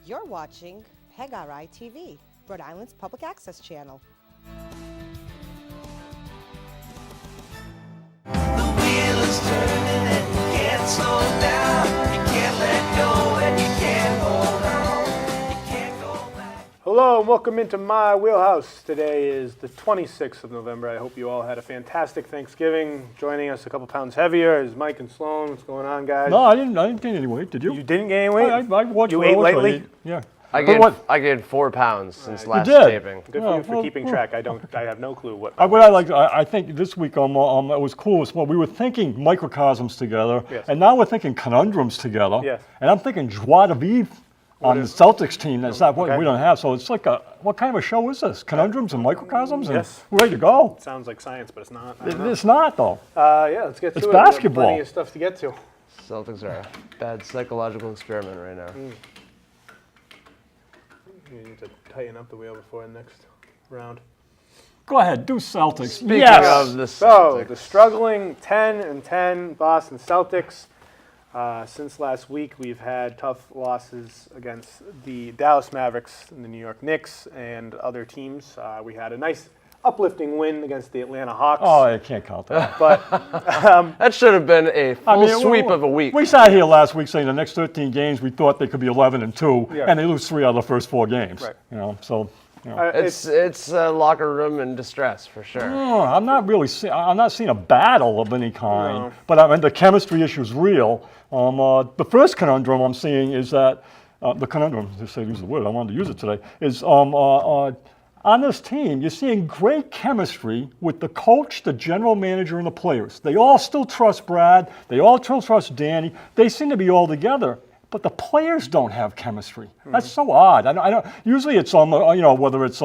You're watching PEGRI TV, Rhode Island's public access channel. The wheel is turning and you can't slow down. You can't let go and you can't hold on. You can't go back. Hello and welcome into my Wheelhouse. Today is the 26th of November. I hope you all had a fantastic Thanksgiving. Joining us a couple pounds heavier is Mike and Sloan. What's going on, guys? No, I didn't gain any weight. Did you? You didn't gain weight? I watched you what ate I was lately? eating. Yeah. I gained 4 pounds since last did? taping. Good for you for keeping track. I have no clue what. I think this week it was cool. Well, we were thinking microcosms together, Yes. and now we're thinking conundrums together. Yes. And I'm thinking joie de vivre on the Celtics team. That's not what Okay. we don't have. So it's like what kind of a show is this? Conundrums and microcosms? And Yes. we're ready to go. Sounds like science, but it's not. I don't know. It's not though. Yeah, let's get to It's it. basketball. Plenty of stuff to get to. Celtics are a bad psychological experiment right now. You need to tighten up the wheel before the next round. Go ahead, do Celtics. Speaking yes. of the So, Celtics, the struggling 10-10 Boston Celtics. Since last week, we've had tough losses against the Dallas Mavericks and the New York Knicks and other teams. We had a nice uplifting win against the Atlanta Hawks. Oh, I can't count that. But that should have been a full sweep of a week. We sat here last week saying the next 13 games we thought they could be 11-2, Yeah. and they lose 3 out of the first 4 games. Right. You know, so. You know. It's a locker room in distress for sure. I'm not seeing a battle of any kind, No. but I mean the chemistry issue is real. The first conundrum I'm seeing is that the conundrum, just say use the word, I wanted to use it today, is on this team, you're seeing great chemistry with the coach, the general manager, and the players. They all still trust Brad. They all still trust Danny. They seem to be all together. But the players don't have chemistry. That's so odd. I don't. Usually it's whether it's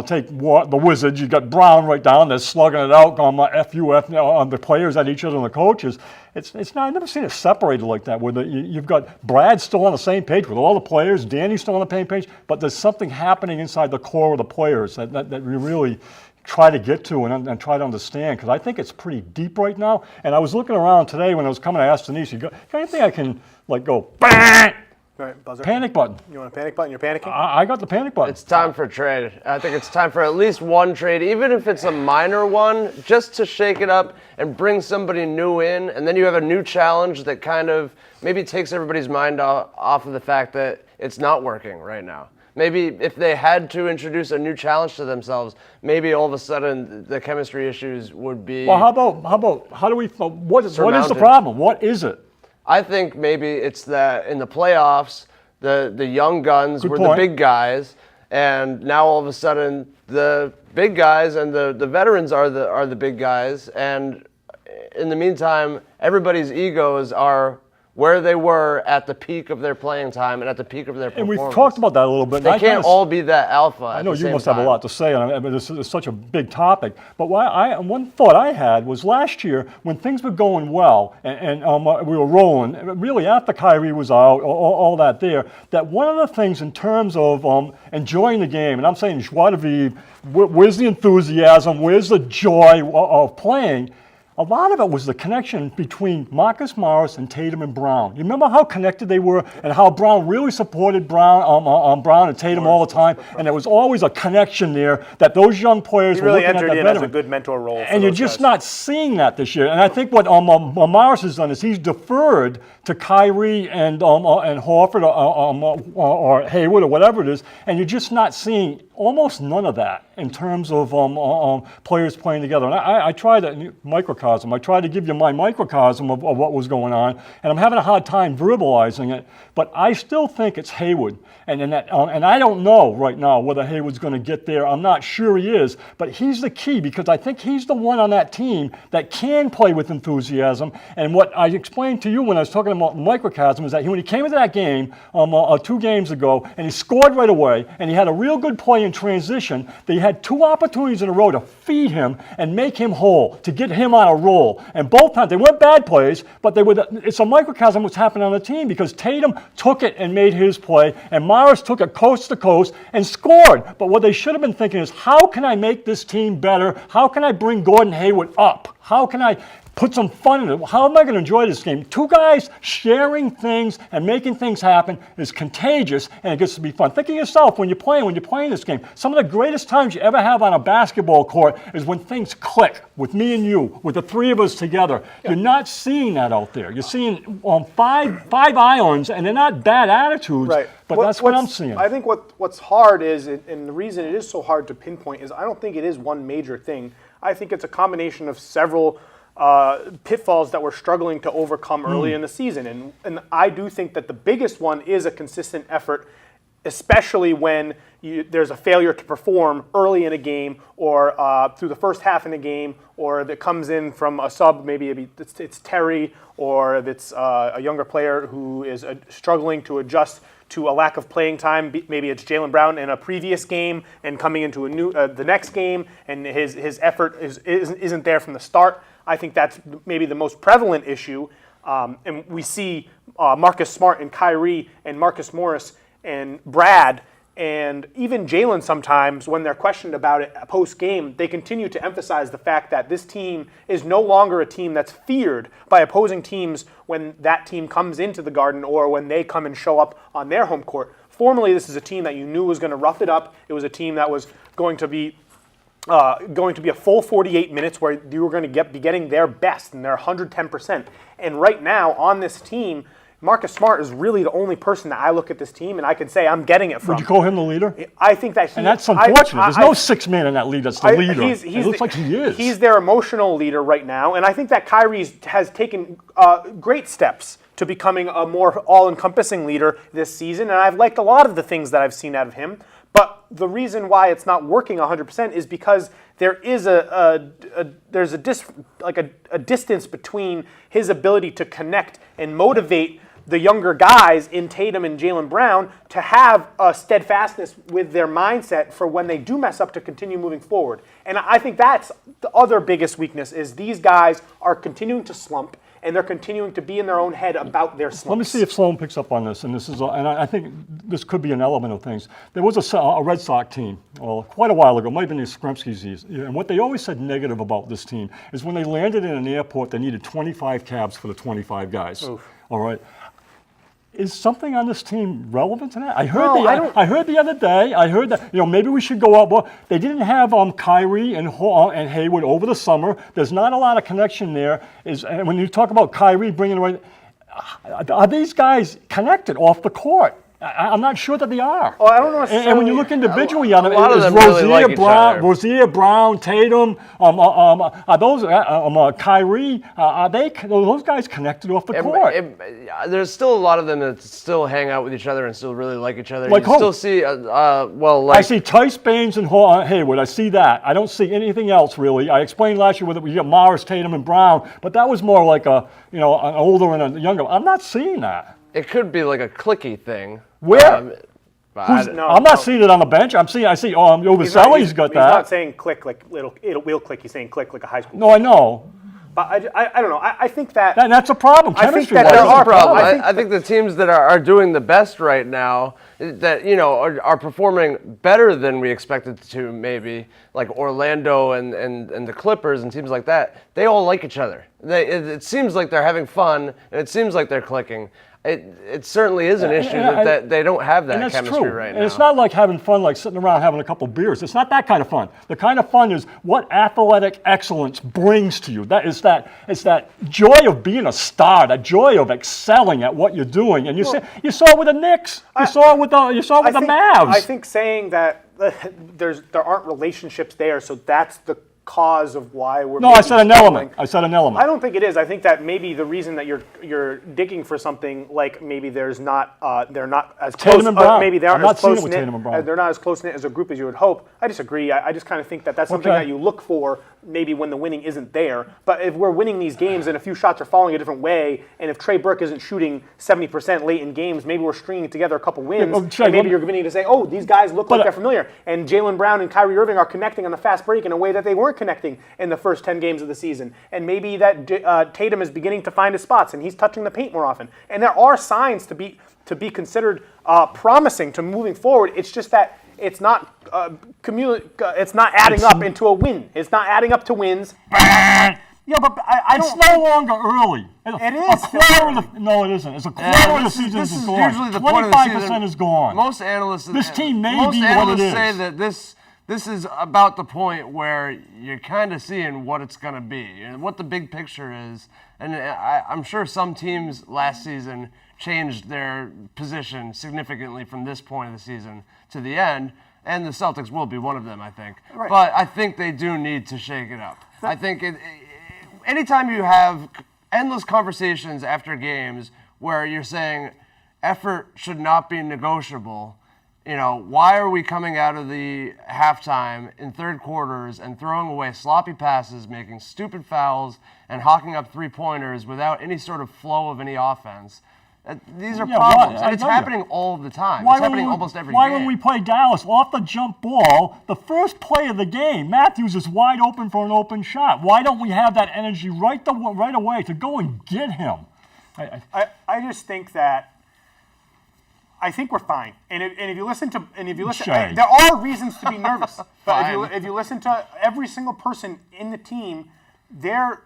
take the Wizards. You got Brown right down. They're slugging it out on FUF on the players at each other and the coaches. It's not. I've never seen it separated like that. Where you've got Brad still on the same page with all the players. Danny's still on the same page. But there's something happening inside the core of the players that we really try to get to and try to understand, because I think it's pretty deep right now. And I was looking around today when I was coming. I asked Denise, "Got anything I can go bang?" right, buzzer. Panic button. You want a panic button? You're panicking? I got the panic button. It's time for a trade. I think it's time for at least one trade, even if it's a minor one, just to shake it up and bring somebody new in. And then you have a new challenge that kind of maybe takes everybody's mind off of the fact that it's not working right now. Maybe if they had to introduce a new challenge to themselves, maybe all of a sudden the chemistry issues would be. Well, how do we? What is the surmounted. problem? What is it? I think maybe it's that in the playoffs, the young guns Good were point. the big guys, and now all of a sudden the big guys and the veterans are the big guys, and in the meantime, everybody's egos are where they were at the peak of their playing time and at the peak of their And performance. we've talked about that a little bit. They can't all be that alpha. I know you must have a lot to say on it, but this is such a big topic. But one thought I had was last year when things were going well and we were rolling, really after Kyrie was out, all that there, that one of the things in terms of enjoying the game, and I'm saying joie de vivre, where's the enthusiasm, where's the joy of playing? A lot of it was the connection between Marcus Morris and Tatum and Brown. You remember how connected they were and how Brown really supported Brown and Tatum all the time? And there was always a connection there that those young players He were really looking at entered that in as a veteran. good mentor role. And you're just not seeing that this year. And I think what Morris has done is he's deferred to Kyrie and Horford or Hayward or whatever it is, and you're just not seeing almost none of that in terms of players playing together. And I tried to microcosm. I tried to give you my microcosm of what was going on, and I'm having a hard time verbalizing it. But I still think it's Hayward, and I don't know right now whether Hayward's going to get there. I'm not sure he is, but he's the key because I think he's the one on that team that can play with enthusiasm. And what I explained to you when I was talking about microcosm is that when he came into that game 2 games ago, and he scored right away, and he had a real good play in transition, they had 2 opportunities in a row to feed him and make him whole, to get him on a roll. And both times, they weren't bad plays, but it's a microcosm of what's happening on the team because Tatum took it and made his play, and Morris took it coast to coast and scored. But what they should have been thinking is, how can I make this team better? How can I bring Gordon Hayward up? How can I put some fun in it. How am I going to enjoy this game? Two guys sharing things and making things happen is contagious, and it gets to be fun. Think of yourself when you're playing this game. Some of the greatest times you ever have on a basketball court is when things click with me and you, with the three of us together. You're not seeing that out there. You're seeing five islands, and they're not bad attitudes, Right. but that's what I'm seeing. I think what's hard is, and the reason it is so hard to pinpoint is I don't think it is one major thing. I think it's a combination of several pitfalls that we're struggling to overcome early in the season. And I do think that the biggest one is a consistent effort, especially when there's a failure to perform early in a game or through the first half in a game, or that comes in from a sub, maybe it's Terry, or if it's a younger player who is struggling to adjust to a lack of playing time. Maybe it's Jaylen Brown in a previous game and coming into the next game, and his effort isn't there from the start. I think that's maybe the most prevalent issue. And we see Marcus Smart and Kyrie and Marcus Morris and Brad and even Jaylen sometimes, when they're questioned about it post-game, they continue to emphasize the fact that this team is no longer a team that's feared by opposing teams when that team comes into the Garden or when they come and show up on their home court. Formerly, this is a team that you knew was going to rough it up. It was a team that was going to be a full 48 minutes where you were going to be getting their best and their 110%. And right now on this team, Marcus Smart is really the only person that I look at this team and I can say I'm getting it from. Would you call him the leader? I think that and that's unfortunate. There's no six man in that lead that's the leader. It looks like he is. He's their emotional leader right now, and I think that Kyrie has taken great steps to becoming a more all-encompassing leader this season, and I've liked a lot of the things that I've seen out of him. But the reason why it's not working 100% is because there is a distance between his ability to connect and motivate the younger guys in Tatum and Jaylen Brown to have a steadfastness with their mindset for when they do mess up to continue moving forward. And I think that's the other biggest weakness is these guys are continuing to slump and they're continuing to be in their own head about their slumps. Let me see if Sloan picks up on this, and I think this could be an element of things. There was a Red Sox team, quite a while ago, might have been the Skremski's, and what they always said negative about this team is when they landed in an airport, they needed 25 cabs for the 25 guys. Oof. All right. Is something on this team relevant to that? I heard the other day. I heard that maybe we should go out. Well, they didn't have Kyrie and Hayward over the summer. There's not a lot of connection there. And when you talk about Kyrie bringing away, are these guys connected off the court? I'm not sure that they are. Oh, I don't know. And when you look individually on them, them Rozier Brown, Tatum, are those Kyrie? Are those guys connected off the court? There's still a lot of them that still hang out with each other and still really like each other. Like you still see, I see Tice, Baines, and Hayward. I see that. I don't see anything else really. I explained last year whether we got Morris, Tatum, and Brown, but that was more like an older and a younger. I'm not seeing that. It could be like a clicky thing. Where? I'm not seeing it on the bench. I see. Ovaselli's got that. He's not saying click like it will click. He's saying click like a high school. No, I know. But I don't know. I think that that's a problem. Chemistry. I think that there are problems. I think the teams that are doing the best right now, that are performing better than we expected to, maybe like Orlando and the Clippers and teams like that. They all like each other. It seems like they're having fun, and it seems like they're clicking. It certainly is an issue that they don't have that chemistry right now. And it's not like having fun, like sitting around having a couple beers. It's not that kind of fun. The kind of fun is what athletic excellence brings to you. It's that joy of being a star, that joy of excelling at what you're doing. And you saw it with the Knicks. You saw it with the Mavs. I think saying that there aren't relationships there, so that's the cause of why we're. No, I said an element. I don't think it is. I think that maybe the reason that you're digging for something like maybe they're not as close. Maybe they aren't as close knit. They're not as close knit as a group as you would hope. I disagree. I just kind of think that that's something that you look for maybe when the winning isn't there. But if we're winning these games and a few shots are falling a different way, and if Trey Burke isn't shooting 70% late in games, maybe we're stringing together a couple wins, and maybe you're beginning to say, oh, these guys look like they're familiar. And Jaylen Brown and Kyrie Irving are connecting on the fast break in a way that they weren't connecting in the first 10 games of the season. And maybe that Tatum is beginning to find his spots, and he's touching the paint more often. And there are signs to be considered promising to moving forward. It's just that it's not adding up into a win. It's not adding up to wins. Yeah, but I It's don't. no longer early. It A is quarter of the, no, it isn't. It's a quarter of the season This is is gone. usually the point of the 25% season. is gone. Most analysts, This team may most be what it analysts is. say that this is about the point where you're kind of seeing what it's going to be and what the big picture is. And I'm sure some teams last season changed their position significantly from this point of the season to the end, and the Celtics will be one of them, I think. Right. But I think they do need to shake it up. I think anytime you have endless conversations after games where you're saying effort should not be negotiable, why are we coming out of the halftime in third quarters and throwing away sloppy passes, making stupid fouls, and hawking up three-pointers without any sort of flow of any offense? These are problems, and it's happening all the time. It's happening almost every Why game. when we play Dallas, off the jump ball, the first play of the game, Matthews is wide open for an open shot. Why don't we have that energy right away to go and get him? I just think that. I think we're fine, and if you listen, Shay. there are reasons to be nervous. But if you listen to every single person in the team, they're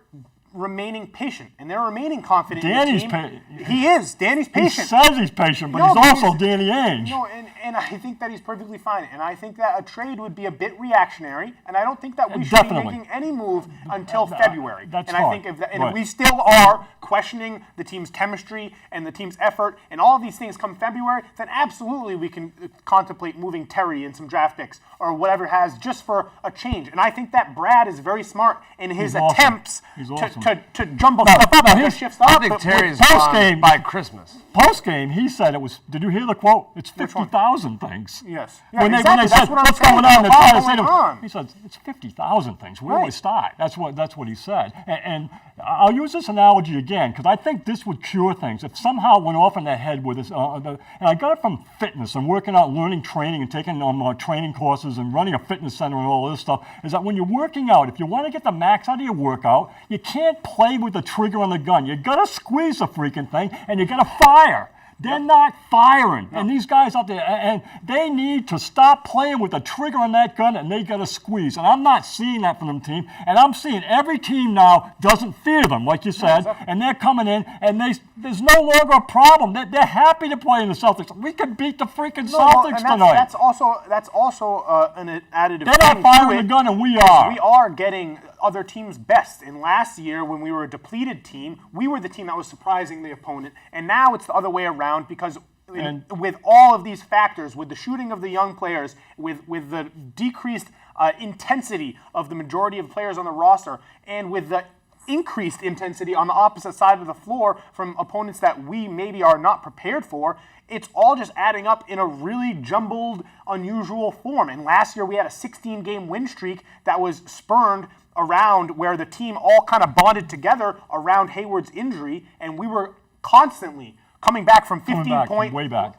remaining patient and they're remaining confident Danny's in the team. He is. Danny's He patient. says he's patient, but No, he's but also he's- Danny Ainge. No, and I think that he's perfectly fine. And I think that a trade would be a bit reactionary. And I don't think that we should Definitely. be making any move until February. That's and hard. I think if Right. we still are questioning the team's chemistry and the team's effort, and all of these things come February, then absolutely we can contemplate moving Terry and some draft picks or whatever it has just for a change. And I think that Brad is very smart in his He's awesome. attempts He's to, awesome. to jumble stuff up and here's- shift I stuff. think but Terry's post-game- gone by Christmas. Post game, he said it was. Did you hear the quote? It's 50,000 things. Yes. When they exactly. said That's what I'm what's saying. going on, they're What's trying to say going to on? he said it's 50,000 things. Where do we Right. start? That's what he said. And I'll use this analogy again because I think this would cure things. If somehow it went off in their head with this, and I got it from fitness and working out, learning training, and taking training courses and running a fitness center and all this stuff. Is that when you're working out, if you want to get the max out of your workout, you can't play with the trigger on the gun. You got to squeeze the freaking thing and you got to fire. They're not firing. And these guys out there, and they need to stop playing with the trigger on that gun and they got to squeeze. And I'm not seeing that from the team. And I'm seeing every team now doesn't fear them, like you said. exactly. And they're coming in and there's no longer a problem. They're happy to play in the Celtics. We could beat the freaking Celtics and tonight. that's also an additive. They're not thing to firing it, the gun and we is are. We are getting other teams' best. And last year, when we were a depleted team, we were the team that was surprising the opponent. And now it's the other way around because with all of these factors, with the shooting of the young players, with the decreased intensity of the majority of players on the roster, and with the increased intensity on the opposite side of the floor from opponents that we maybe are not prepared for, it's all just adding up in a really jumbled, unusual form. And last year we had a 16-game win streak that was spurned around where the team all kind of bonded together around Hayward's injury, and we were constantly coming back from 15 point, way back.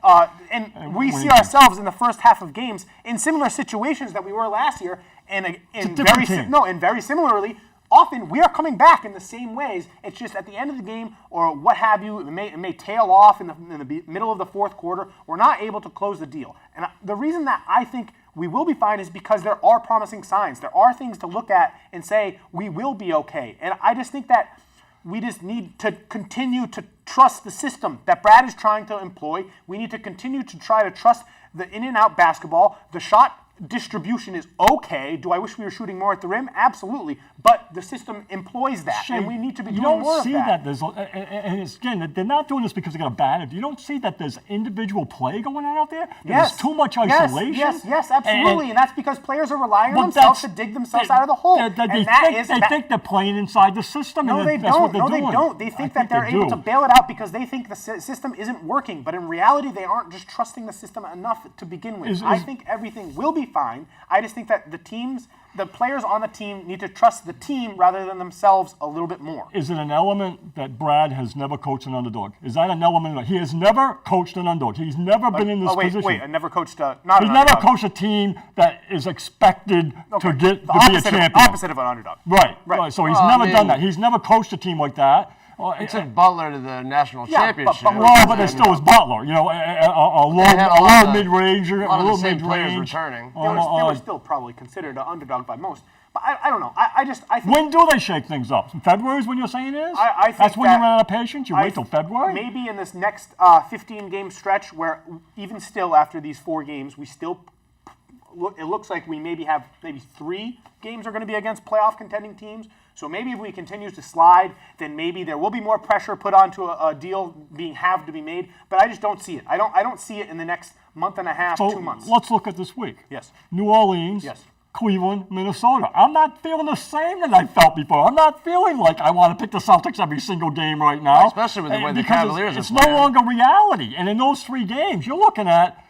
And we winning see games. ourselves in the first half of games in similar situations that we were last year, and different team. and very similarly, often we are coming back in the same ways. It's just at the end of the game or what have you, it may tail off in the middle of the fourth quarter. We're not able to close the deal. And the reason that I think we will be fine is because there are promising signs. There are things to look at and say we will be okay. And I just think that we just need to continue to trust the system that Brad is trying to employ. We need to continue to try to trust the in and out basketball. The shot distribution is okay. Do I wish we were shooting more at the rim? Absolutely. But the system employs that, and we need to be doing more of that. You don't see that. And it's, again, they're not doing this because they got a bad. You don't see that there's individual play going on out there. There's too much isolation. Yes, absolutely. And that's because players are relying on But themselves to dig themselves out of the hole. They think they're playing inside the system. No, and they that's don't. What they're No, they doing. don't. They think that they're they able do. to bail it out because they think the system isn't working. But in reality, they aren't just trusting the system enough to begin with. I think everything will be fine. I just think that the players on the team need to trust the team rather than themselves a little bit more. Is it an element that Brad has never coached an underdog? Is that an element? He has never coached an underdog. He's never been in this position. Wait, I never coached not He's an never underdog. coached a team that is expected to be a champion. Opposite of an underdog. Right. So he's never done that. He's never coached a team like that. It took Butler to the national Yeah, championship. But there still was Butler. You know, a low mid-ranger, a lot of the same players returning. They were still probably considered an underdog by most. But I don't know. I think When do they shake things up? February is when you're saying is? I think that's when you that- run out of patience? You wait till February? Maybe in this next 15-game stretch, where even still after these 4 games, we still it looks like we maybe 3 games are going to be against playoff contending teams. So maybe if we continue to slide, then maybe there will be more pressure put onto a deal have to be made. But I just don't see it. I don't see it in the next month and a half, So 2 months. let's look at this week. Yes. New Orleans, Yes. Cleveland, Minnesota. I'm not feeling the same that I felt before. I'm not feeling like I want to pick the Celtics every single game right now. Especially with the way the because Cavaliers are it's no playing. longer reality. And in those 3 games, you're looking at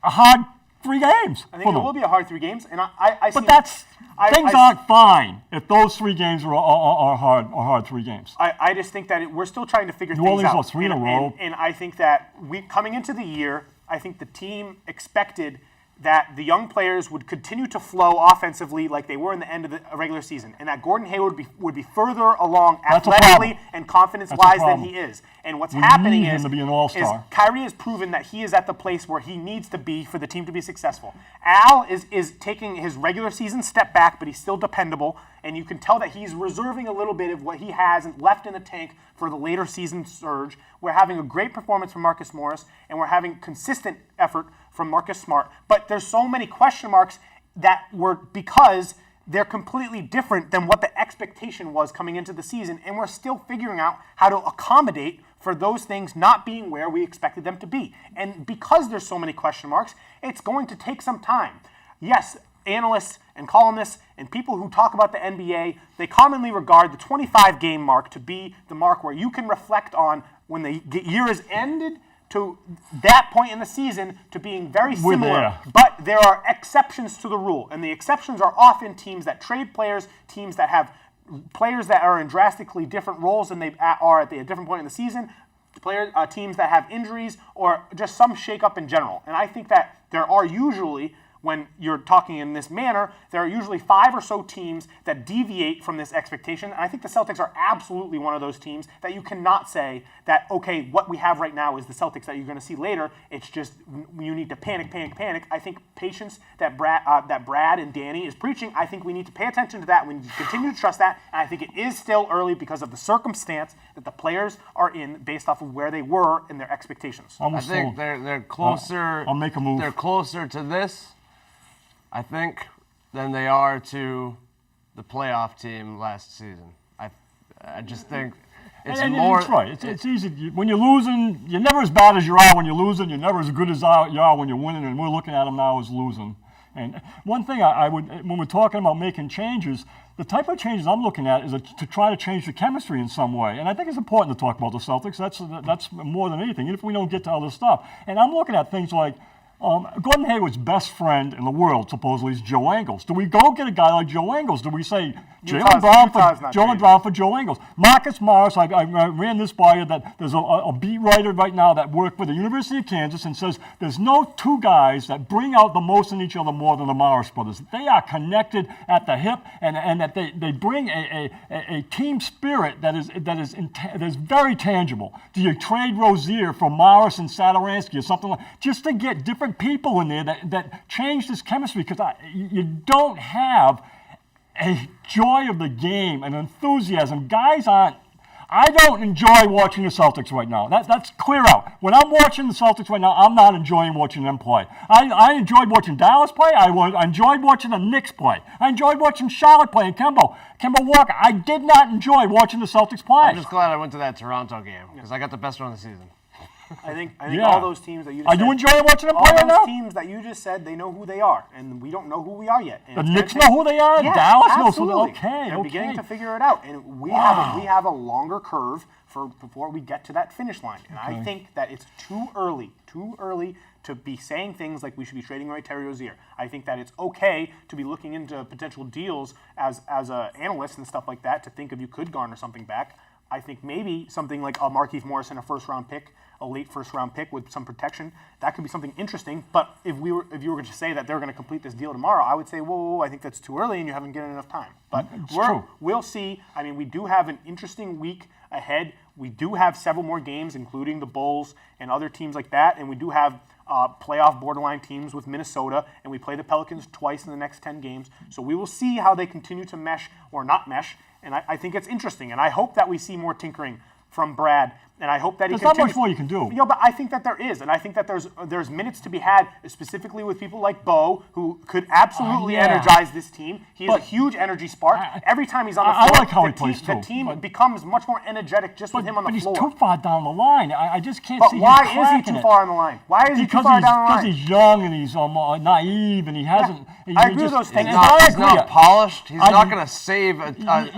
a hard 3 games. I think it will be a hard 3 games, and I see. But things I- aren't fine if those 3 games are hard 3 games. I just think that we're still trying to figure New things Orleans out. lost 3 in a row. And I think that coming into the year, I think the team expected that the young players would continue to flow offensively like they were in the end of the regular season, and that Gordon Hayward would be further along That's a athletically problem. and confidence-wise That's a than problem. he is. And what's We happening need him is to be an all-star. Kyrie has proven that he is at the place where he needs to be for the team to be successful. Al is taking his regular season step back, but he's still dependable, and you can tell that he's reserving a little bit of what he has left in the tank for the later season surge. We're having a great performance from Marcus Morris, and we're having consistent effort from Marcus Smart. But there's so many question marks that were because they're completely different than what the expectation was coming into the season, and we're still figuring out how to accommodate for those things not being where we expected them to be. And because there's so many question marks, it's going to take some time. Yes, analysts and columnists and people who talk about the NBA, they commonly regard the 25-game mark to be the mark where you can reflect on when the year is ended to that point in the season to being very similar. there. But there are exceptions to the rule, and the exceptions are often teams that trade players, teams that have players that are in drastically different roles than they are at a different point in the season, teams that have injuries, or just some shakeup in general. And I think that there are usually, when you're talking in this manner, there are usually 5 or so teams that deviate from this expectation. And I think the Celtics are absolutely one of those teams that you cannot say that, okay, what we have right now is the Celtics that you're going to see later. It's just you need to panic. I think patience that Brad and Danny is preaching, I think we need to pay attention to that. We need to continue to trust that. And I think it is still early because of the circumstance that the players are in based off of where they were in their expectations. I think they're closer. I'll make a move. They're closer to this, I think, than they are to the playoff team last season. I just think it's more. It's right. It's easy. When you're losing, you're never as bad as you are when you're losing. You're never as good as you are when you're winning. And we're looking at them now as losing. And one thing I would, when we're talking about making changes, the type of changes I'm looking at is to try to change the chemistry in some way. And I think it's important to talk about the Celtics. That's more than anything, even if we don't get to other stuff. And I'm looking at things like Gordon Hayward's best friend in the world supposedly is Joe Ingles. Do we go get a guy like Joe Ingles? Do we say Jaylen Brown for Joe Ingles? Marcus Morris, I ran this by you that there's a beat writer right now that worked with the University of Kansas and says there's no 2 guys that bring out the most in each other more than the Morris brothers. They are connected at the hip, and that they bring a team spirit that is very tangible. Do you trade Rozier for Morris and Satoransky or something like just to get different people in there that change this chemistry? Because you don't have a joy of the game, an enthusiasm. Guys aren't. I don't enjoy watching the Celtics right now. That's clear out. When I'm watching the Celtics right now, I'm not enjoying watching them play. I enjoyed watching Dallas play. I enjoyed watching the Knicks play. I enjoyed watching Charlotte play and Kemba Walker. I did not enjoy watching the Celtics play. I'm just glad I went to that Toronto game because I got the best one of the season. I think Yeah. all those teams that you just Are said, you enjoying watching them all play right those now? teams that you just said, they know who they are, and we don't know who we are yet. And The it's Knicks gonna know who they are. Yes, Dallas knows who absolutely. they are. They're Okay. beginning to figure it out, and we have a longer curve before we get to that finish line. And I think that it's too early to be saying things like we should be trading away Terry Rozier. I think that it's okay to be looking into potential deals as an analyst and stuff like that to think if you could garner something back. I think maybe something like a Markieff Morris and a first-round pick, a late first-round pick with some protection, that could be something interesting. But if you were going to say that they're going to complete this deal tomorrow, I would say, whoa, I think that's too early and you haven't given enough time. But we'll see. I mean, we do have an interesting week ahead. We do have several more games, including the Bulls and other teams like that, and we do have playoff borderline teams with Minnesota, and we play the Pelicans twice in the next 10 games. So we will see how they continue to mesh or not mesh, and I think it's interesting, and I hope that we see more tinkering from Brad, and I hope that he There's not continues. much more you can do. You know, but I think that there is, and I think that there's minutes to be had, specifically with people like Bo, who could absolutely yeah. energize this team. He's a But huge energy spark. Every time he's on the I floor, like how he the plays, the too, team but- becomes much more energetic just with him on the but floor. he's too far down the line. I just can't But see why him is he cracking too it. far on the line? Why is he too Because far down the line? he's young and he's naive and he hasn't. I agree with those things. He's And not, I he's agree. not polished. He's I- not going to save a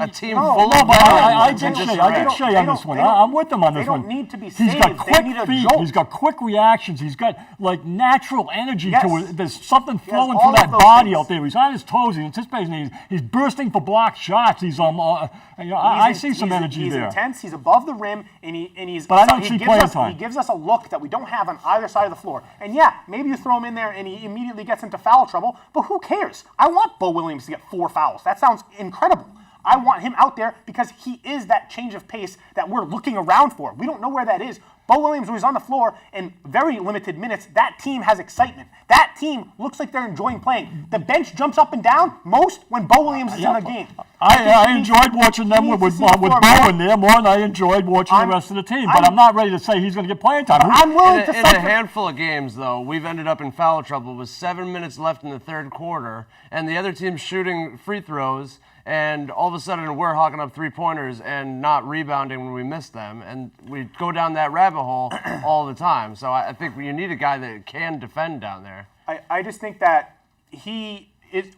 team No, full no, of but I veterans. did and just Shay. I rest. did Shay They on don't- this one. they don't- I'm with him on they this don't one. need to be He's got saved. They quick need a feet. jolt. He's got quick reactions. He's got like natural energy Yes. to it. There's something has flowing all through of that those body things. out there. He's on his toes. He's anticipating. He's bursting for block shots. He's I see some energy he's there. intense. He's above the rim, and he's. But I don't he see gives playing us, time. He gives us a look that we don't have on either side of the floor. And yeah, maybe you throw him in there, and he immediately gets into foul trouble. But who cares? I want Bo Williams to get 4 fouls. That sounds incredible. I want him out there because he is that change of pace that we're looking around for. We don't know where that is. Bo Williams, when he's on the floor in very limited minutes, that team has excitement. That team looks like they're enjoying playing. The bench jumps up and down most when Bo Williams is in the game. I enjoyed watching them with Bo in there more than I enjoyed watching the rest of the team. But I'm not ready to say he's going to get playing time. I'm willing to In say a handful of games, though, we've ended up in foul trouble with 7 minutes left in the third quarter, and the other team's shooting free throws, and all of a sudden we're hawking up 3-pointers and not rebounding when we miss them, and we go down that rabbit hole all the time. So I think you need a guy that can defend down there. I just think that he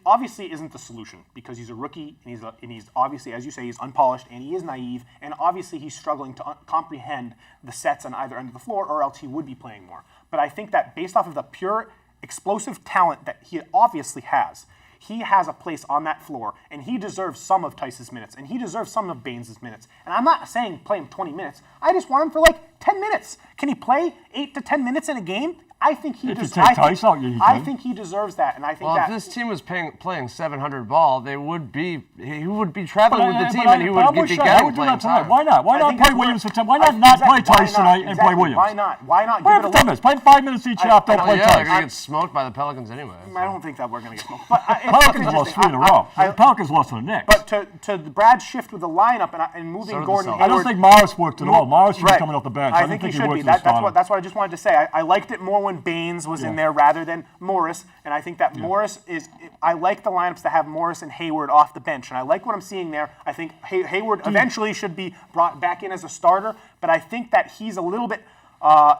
obviously isn't the solution because he's a rookie and he's obviously, as you say, he's unpolished and he is naive, and obviously he's struggling to comprehend the sets on either end of the floor, or else he would be playing more. But I think that based off of the pure explosive talent that he obviously has, he has a place on that floor, and he deserves some of Tice's minutes, and he deserves some of Baines' minutes. And I'm not saying play him 20 minutes. I just want him for like 10 minutes. Can he play 8 to 10 minutes in a game? I think he If you deserves. take Tice out, you I can. think he deserves that, and I think Well, that if this team was playing 700 ball, he would be traveling with the team, and he would be I getting would do playing that tonight. time. Why not? Why I not think play that's Williams for where- 10? Why not play Tice tonight and play Williams? Why not? Why not Play give for it a 10 look? minutes. Play 5 minutes each after I- play Well, yeah, they're Tice. going to get smoked by the Pelicans anyway. I don't think that we're going to get smoked. But Pelicans lost 3 in a row. The Pelicans lost to the Knicks. But to Brad's shift with the lineup and moving So did the Gordon Celtics. Hayward. I don't think Morris worked at all. Morris should be Right. coming off the bench. I didn't think he he should worked be. as a starter. That's what I just wanted to say. I liked it more when Baines was in there rather than Morris, and I think that Morris is. I like the lineups that have Morris and Hayward off the bench, and I like what I'm seeing there. I think Hayward eventually should be brought back in as a starter, but I think that he's a little bit.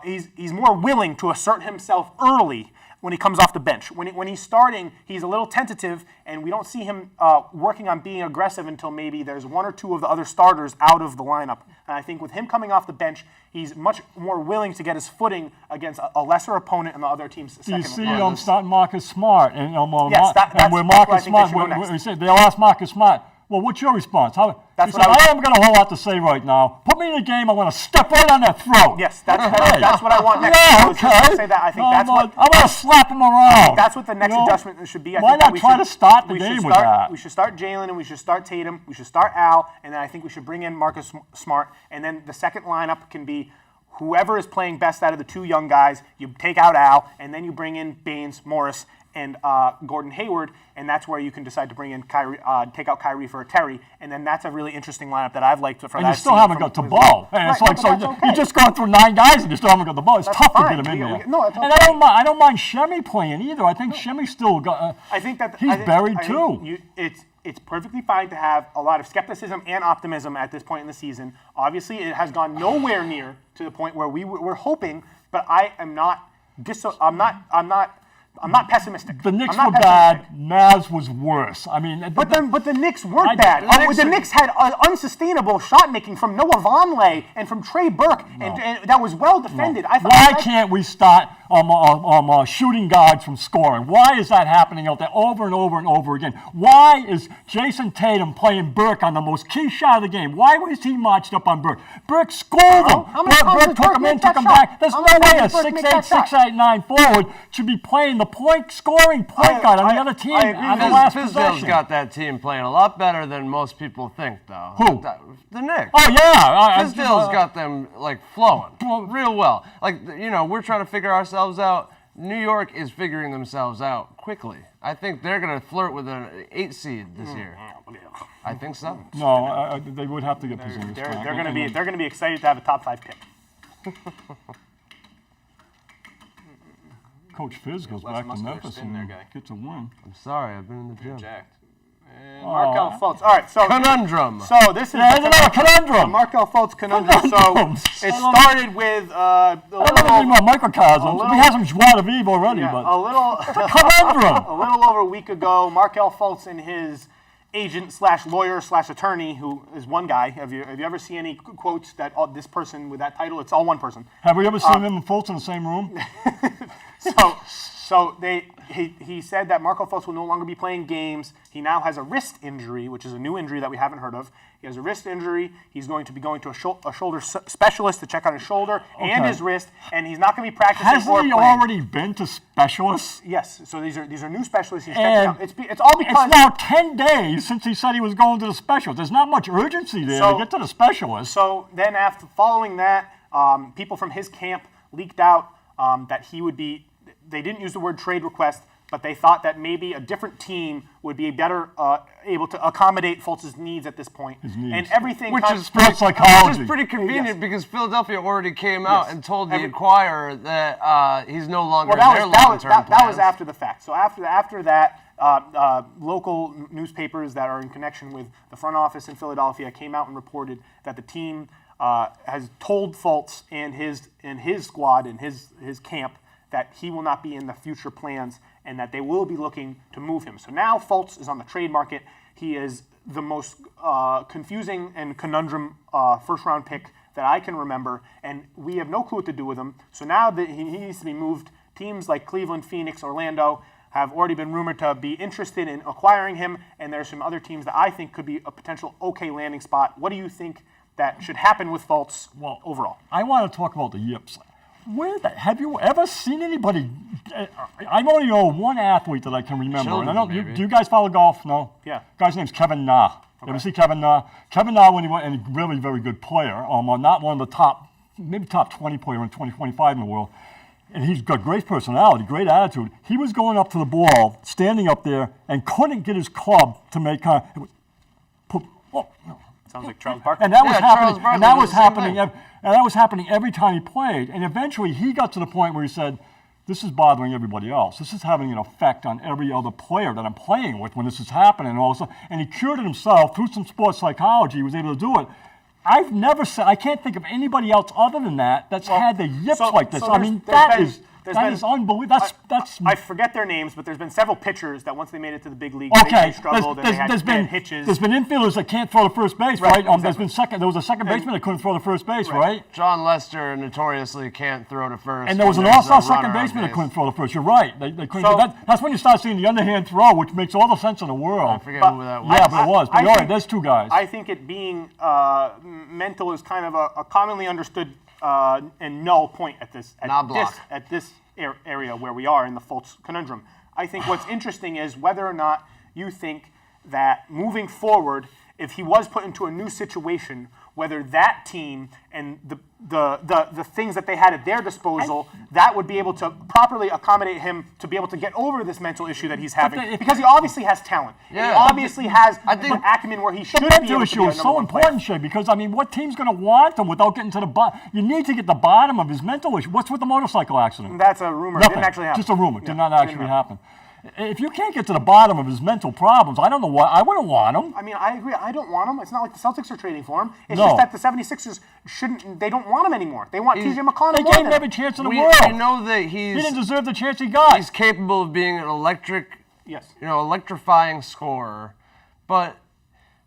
He's more willing to assert himself early when he comes off the bench. When he's starting, he's a little tentative, and we don't see him working on being aggressive until maybe there's 1 or 2 of the other starters out of the lineup. And I think with him coming off the bench, he's much more willing to get his footing against a lesser opponent in the other team's Do second you see line. starting Marcus Smart? And, Yes, and with that's where I Marcus think they Smart, should go next. we say they'll ask Marcus Smart, well, what's your response? He That's said, what I I was- haven't got a whole lot to say right now. Put me in a game, I want to step right on that throat. Yes, that's what I want next. Yeah, I was just okay. gonna say that. I think that's what I'm going to slap him around. That's what the next You know? adjustment should be. I Why think that not we try should- to start the we game should with start, that? We should start Jalen, and we should start Tatum. We should start Al, and then I think we should bring in Marcus Smart. And then the second lineup can be whoever is playing best out of the 2 young guys. You take out Al, and then you bring in Baines, Morris, and Gordon Hayward, and that's where you can decide to bring in Kyrie, take out Kyrie for a Terry, and then that's a really interesting lineup that I've liked. And you still haven't got the ball. And it's Right, like, but so that's okay. you just gone through 9 guys and you still haven't got the ball. It's That's tough fine. to get him in there. No, it's And okay. I don't mind Shemi playing either. I think Shemi still got. I think that he's I think- buried I too. think it's perfectly fine to have a lot of skepticism and optimism at this point in the season. Obviously, it has gone nowhere near to the point where we're hoping, but I am not. I'm not pessimistic. The Knicks I'm were not bad. pessimistic. Mavs was worse. I mean, But the Knicks weren't I- bad. the Knicks The are- Knicks had unsustainable shot making from Noah Vonleh and from Trey Burke, and that was well defended. I thought why can't we start shooting guards from scoring? Why is that happening out there over and over and over again? Why is Jason Tatum playing Burke on the most key shot of the game? Why was he marched up on Burke? Burke schooled him. How many times Burke did took Burke him make in, took that him shot? back. There's How no many way a times did Burke make 6'8", that shot? 6'9" forward should be playing the scoring point guard on the other team I agree on the with last Fizdale's possession. got that team playing a lot better than most people think, though. Who? The Knicks. Oh yeah, Fizdale's got them like flowing real well. Like we're trying to figure ourselves out. New York is figuring themselves out quickly. I think they're going to flirt with an 8 seed this year. I think so. No, they would have to get Porzingis They're back. going to be excited to have a top 5 pick. Coach Fizz goes Less back to muscular Memphis spin and there, guy. gets a win. I'm sorry, I've been in the gym. Jacked. And Markel Fultz. All right, so Conundrum. So this is There's another conundrum. the Markel Fultz conundrum. So Conundrums. it started with I don't know anything about microcosms. little- We have some joie de vivre already, yeah, but a little conundrum. a little over a week ago. Markel Fultz and his agent / lawyer / attorney, who is one guy. Have you ever seen any quotes that this person with that title? It's all one person. Have we ever seen him and Fultz in the same room? So he said that Markel Fultz will no longer be playing games. He now has a wrist injury, which is a new injury that we haven't heard of. He has a wrist injury. He's going to be going to a shoulder specialist to check on his shoulder and his wrist, and he's not going to be practicing or Hasn't he playing. already been to specialists? Yes. So these are new specialists. He's And checking out. It's all because It's now 10 days since he said he was going to the specialist. There's not much urgency there So- to get to the specialist. So then, following that, people from his camp leaked out that he would be. They didn't use the word trade request, but they thought that maybe a different team would be better able to accommodate Fultz's needs at this point. His needs. And everything. Which kind is of- pretty, psychology. which is pretty convenient Yes. because Philadelphia already came out Yes. and told the Every- Inquirer that he's no longer Well, in their long-term that was plans. after the fact. So after that, local newspapers that are in connection with the front office in Philadelphia came out and reported that the team has told Fultz and his squad and his camp that he will not be in the future plans and that they will be looking to move him. So now Fultz is on the trade market. He is the most confusing and conundrum first-round pick that I can remember, and we have no clue what to do with him. So now that he needs to be moved, teams like Cleveland, Phoenix, Orlando have already been rumored to be interested in acquiring him, and there's some other teams that I think could be a potential okay landing spot. What do you think that should happen with Fultz overall? I want to talk about the yips. Have you ever seen anybody? I only know one athlete that I can remember. And I don't. Children, Do you guys follow golf? No. Yeah. Guy's name's Kevin Na. You ever see Kevin Na? Kevin Na, when he went, and a really very good player. Not one of the top 20 player in 2025 in the world. And he's got great personality, great attitude. He was going up to the ball, standing up there, and couldn't get his club to make Sounds like Charles Barkley. and that was Yeah, happening. Charles Barkley And that did was the same happening. thing. And that was happening every time he played. And eventually, he got to the point where he said, "This is bothering everybody else. This is having an effect on every other player that I'm playing with when this is happening." And all of a sudden, and he cured it himself through some sports psychology. He was able to do it. I've never said. I can't think of anybody else other than that's had the yips like this. so I mean, there's that been- is there's that been- is unbelievable. That's I forget their names, but there's been several pitchers that once they made it to the big leagues, they struggled and they had hitches. there's been infielders that can't throw to first base, Right, right? exactly. There was a second baseman that couldn't throw to first base, right? John Lester notoriously can't throw to first. And there was an when there's all-star a second runner on baseman that base. couldn't throw to first. You're right. They couldn't. So- That's when you start seeing the underhand throw, which makes all the sense in the world. I forget who that was. Yeah, but it was. But I you're right. think- There's two guys. I think it being mental is kind of a commonly understood and null point at this area where we are in the Fultz conundrum. I think what's interesting is whether or not you think that moving forward, if he was put into a new situation, whether that team and the things that they had at their disposal, that would be able to properly accommodate him to be able to get over this mental issue that he's having, because he obviously has talent. Yeah. He obviously has the acumen where he The should be mental able to issue be a is number so one player. important, Shay, because, I mean, what team's going to want him without getting to the bottom? You need to get the bottom of his mental issue. What's with the motorcycle accident? That's a rumor. It Nothing. didn't actually happen. Just a rumor. Yeah, Did not didn't actually happen. If you can't get to the bottom of his mental problems, I don't know what. I wouldn't want him. I mean, I agree. I don't want him. It's not like the Celtics are trading for him. It's No. just that the 76ers they don't want him anymore. They want TJ McConnell They more gave than him every him. chance in the We world. know that He didn't deserve the chance he got. he's capable of being an Yes. electrifying scorer, but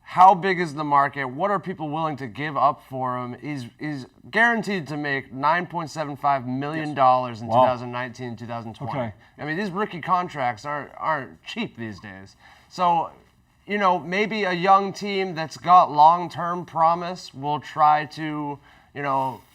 how big is the market? What are people willing to give up for him? He's guaranteed to make $9.75 million in 2019, 2020. Okay. I mean, these rookie contracts aren't cheap these days. So, maybe a young team that's got long-term promise will try to,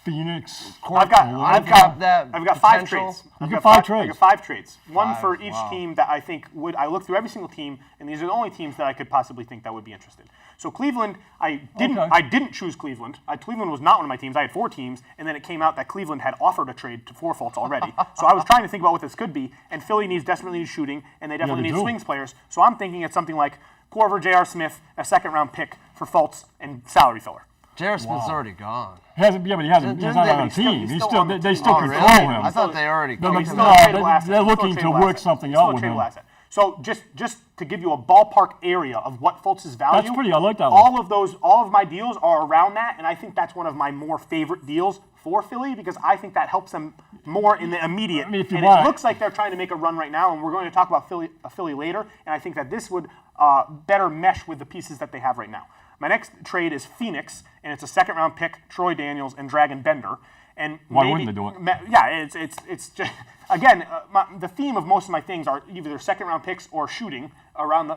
Phoenix. I've got that. I've got 5 potential. trades. You I've got got 5 trades. I got 5 trades. One Five, for each wow. team that I think would. I looked through every single team, and these are the only teams that I could possibly think that would be interested. So Cleveland, I didn't choose Cleveland. Cleveland was not one of my teams. I had 4 teams, and then it came out that Cleveland had offered a trade for Fultz already. So I was trying to think about what this could be, and Philly desperately needs shooting, and they definitely they need do. swings players. So I'm thinking it's something like Corver, J.R. Smith, a second-round pick for Fultz, and salary filler. J.R. Smith's already gone. But he hasn't. He's not on the team. he's still on the They team. still Oh, control really? him. I thought they already No, cut He's him. still a tradable they- asset. they're He's still a looking to tradable work asset. something He's still out a with tradable him. asset. So just to give you a ballpark area of what Fultz's value. That's pretty. I like that one. All of my deals are around that, and I think that's one of my more favorite deals for Philly because I think that helps them more in the immediate. I mean, if you and want- it looks like they're trying to make a run right now, and we're going to talk about Philly later, and I think that this would better mesh with the pieces that they have right now. My next trade is Phoenix, and it's a second-round pick, Troy Daniels and Dragon Bender. And Why maybe, wouldn't they do it? Yeah, it's just again the theme of most of my things are either second-round picks or shooting around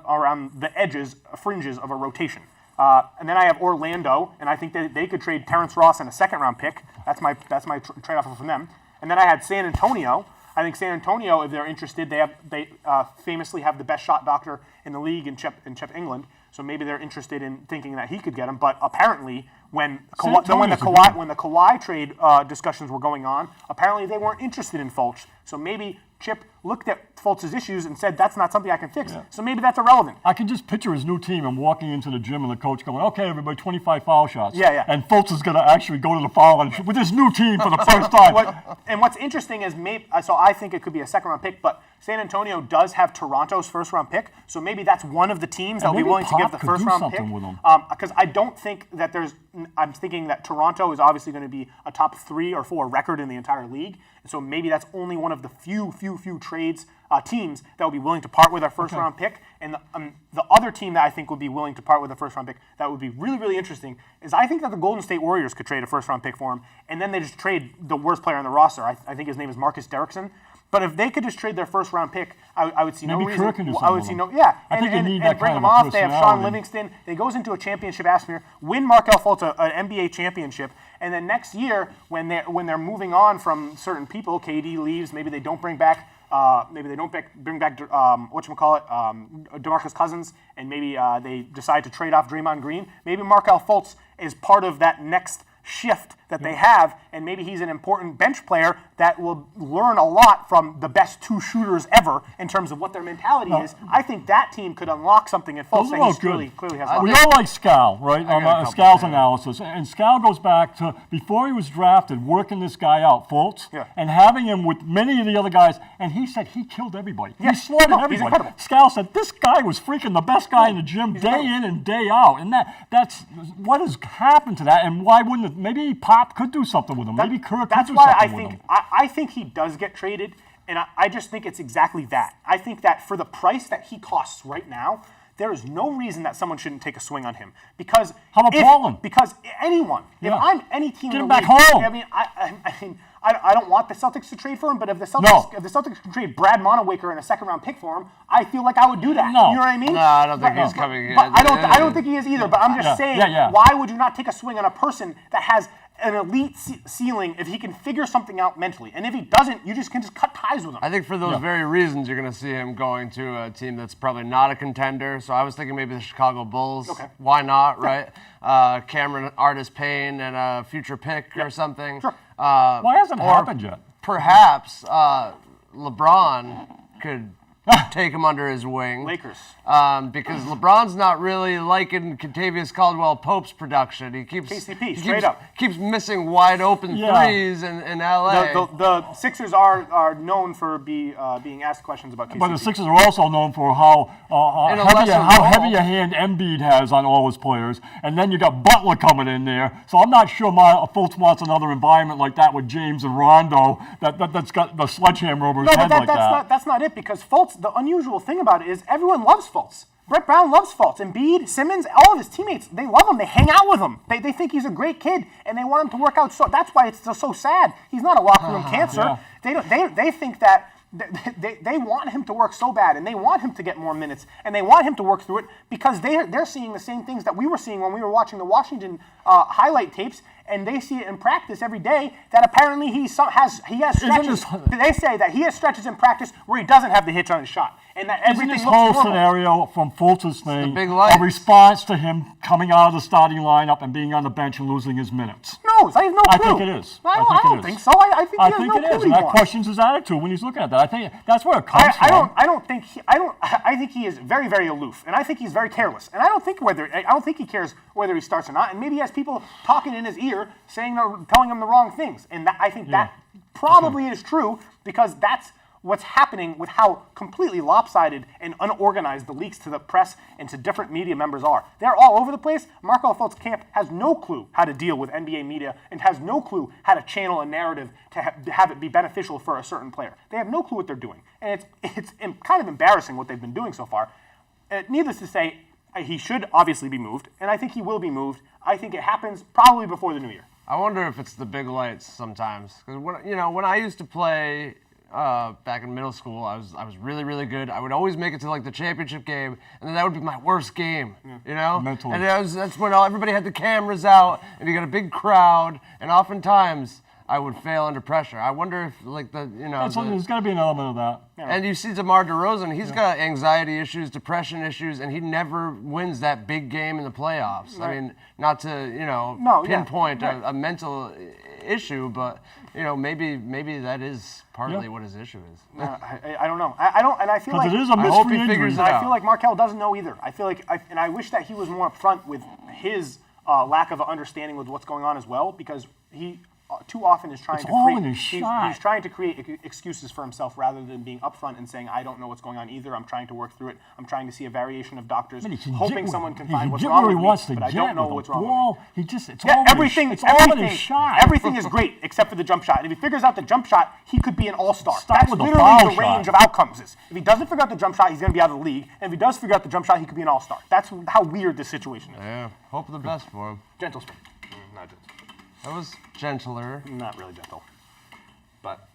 the edges, fringes of a rotation. And then I have Orlando, and I think that they could trade Terrence Ross and a second-round pick. That's my trade offer from them. And then I had San Antonio. I think San Antonio, if they're interested, they famously have the best shot doctor in the league in Chep England. So maybe they're interested in thinking that he could get him. But apparently, when San the Antonio's a good Kawhi trade discussions were going on, apparently they weren't interested in Fultz. So maybe Chip looked at Fultz's issues and said, that's not something I can fix. So maybe that's irrelevant. I can just picture his new team and walking into the gym and the coach going, okay, everybody, 25 foul shots. Yeah. And Fultz is going to actually go to the foul line with his new team for the first time. What's interesting is so I think it could be a second-round pick, but San Antonio does have Toronto's first-round pick, so maybe that's one of the teams that will be maybe willing to give Pop the could do first-round pick. something with 'em. Because I don't think that I'm thinking that Toronto is obviously going to be a top 3 or 4 record in the entire league, and so maybe that's only one of the few trades teams that will be willing to part with our first-round pick. And the other team that I think would be willing to part with a first-round pick that would be really, really interesting is I think that the Golden State Warriors could trade a first-round pick for him, and then they just trade the worst player on the roster. I think his name is Marcus Derrickson. But if they could just trade their first-round pick, I would see no Maybe reason. Kerr can do I would something see with no, yeah, I think you need that bring kind them of a off. They have Sean personality. Livingston. They goes into a championship atmosphere, win Markelle Fultz an NBA championship, and then next year when they're moving on from certain people, KD leaves, maybe they don't bring back. Bring back DeMarcus Cousins, and maybe they decide to trade off Draymond Green. Maybe Markelle Fultz is part of that next shift that they have, and maybe he's an important bench player that will learn a lot from the best 2 shooters ever in terms of what their mentality is. I think that team could unlock something in Fultz Those that are all he clearly has. We all like Scal, right? got a couple Scal's too. analysis. And Scal goes back to before he was drafted, working this guy out, Fultz, Yeah. and having him with many of the other guys. And he said he killed everybody. Yeah. He slaughtered No, he's everybody. incredible. Scal said this guy was freaking the best guy in the gym day in and day out. And that's what has happened to that. And why wouldn't it? Maybe Pop could do something with him. Maybe Kirk could That's do why something with him. I think he does get traded, and I just think it's exactly that. I think that for the price that he costs right now, there is no reason that someone shouldn't take a swing on him. Because How about Portland? Because anyone, Yeah. if I'm any team, Get in him the back league, home. I mean, I don't want the Celtics to trade for him, but if the Celtics can trade Brad Montewaker and a second-round pick for him, I feel like I would do that. No. You know what I mean? No, I don't think he's coming. But I don't think he is either. But I'm just saying, Yeah. why would you not take a swing on a person that has an elite ceiling if he can figure something out mentally? And if he doesn't, you can just cut ties with him. I think for those very reasons, you're going to see him going to a team that's probably not a contender. So I was thinking maybe the Chicago Bulls. Okay. Why not, right? Cameron Artis-Payne and a future pick or something. Sure. Why hasn't it or happened yet? Perhaps LeBron could take him under his wing. Lakers. Because LeBron's not really liking Kentavious Caldwell-Pope's production. He keeps KCP, straight up. keeps missing wide open Yeah. threes in LA. The Sixers are known for being asked questions about KCP. But the Sixers are also known for how In a heavy, lesser how role. heavy a hand Embiid has on all his players. And then you got Butler coming in there. So I'm not sure Fultz wants another environment like that with James and Rondo that's got the sledgehammer over his No, head but like that. that's not it, because Fultz, the unusual thing about it is everyone loves Fultz. Brett Brown loves Fultz. Embiid, Simmons, all of his teammates, they love him. They hang out with him. They think he's a great kid, and they want him to work out. So that's why it's so sad. He's not a locker room cancer. Yeah. They think that they want him to work so bad, and they want him to get more minutes, and they want him to work through it because they're seeing the same things that we were seeing when we were watching the Washington highlight tapes. and they see it in practice every day that apparently he has stretches. They say that he has stretches in practice where he doesn't have the hitch on his shot, and that Isn't everything this looks whole normal. scenario from Fultz's thing big lights. a response to him coming out of the starting lineup and being on the bench and losing his minutes? No, I have no I clue. think it is. I I don't think so. I think he has no it clue is, what and he that wants. questions his attitude when he's looking at that. I think that's where it comes I from. I think he is very, very aloof, and I think he's very careless. And I don't think he cares whether he starts or not. And maybe he has people talking in his ear, telling him the wrong things. And I think that probably is true because that's what's happening with how completely lopsided and unorganized the leaks to the press and to different media members are. They're all over the place. Markelle Fultz camp has no clue how to deal with NBA media and has no clue how to channel a narrative to have it be beneficial for a certain player. They have no clue what they're doing. And it's kind of embarrassing what they've been doing so far. Needless to say, he should obviously be moved, and I think he will be moved. I think it happens probably before the new year. I wonder if it's the big lights sometimes. Because when I used to play back in middle school, I was really, really good. I would always make it to like the championship game, and then that would be my worst game. You know, Mentally. and that's when everybody had the cameras out, and you got a big crowd, and oftentimes I would fail under pressure. I wonder if There's got to be an element of that. and you see DeMar DeRozan, he's got anxiety issues, depression issues, and he never wins that big game in the playoffs. Right. I mean, not to pinpoint a mental issue, but maybe that is partly what his issue is. I don't know. I don't, and I feel like Because it is a hope mystery he injury. figures it I out. feel like Markelle doesn't know either. I feel like, and I wish that he was more upfront with his lack of understanding with what's going on as well, because he too often is trying It's to all create. in his shot. He's trying to create excuses for himself rather than being upfront and saying, "I don't know what's going on either. I'm trying to work through it. I'm trying to see a variation of doctors, He can hoping get someone can he find what's get wrong where with he me, wants to but I get don't know with what's the wrong with ball. me." It's Yeah, all everything. it's all in his Everything. shot. Everything is great except for the jump shot. And if he figures out the jump shot, he could be an all-star. Start That's with the literally foul the shot. range of outcomes is. If he doesn't figure out the jump shot, he's going to be out of the league. And if he does figure out the jump shot, he could be an all-star. That's how weird this situation is. Yeah, hope the best for him. Gentle spin. Not gentle. That was gentler. Not really gentle. But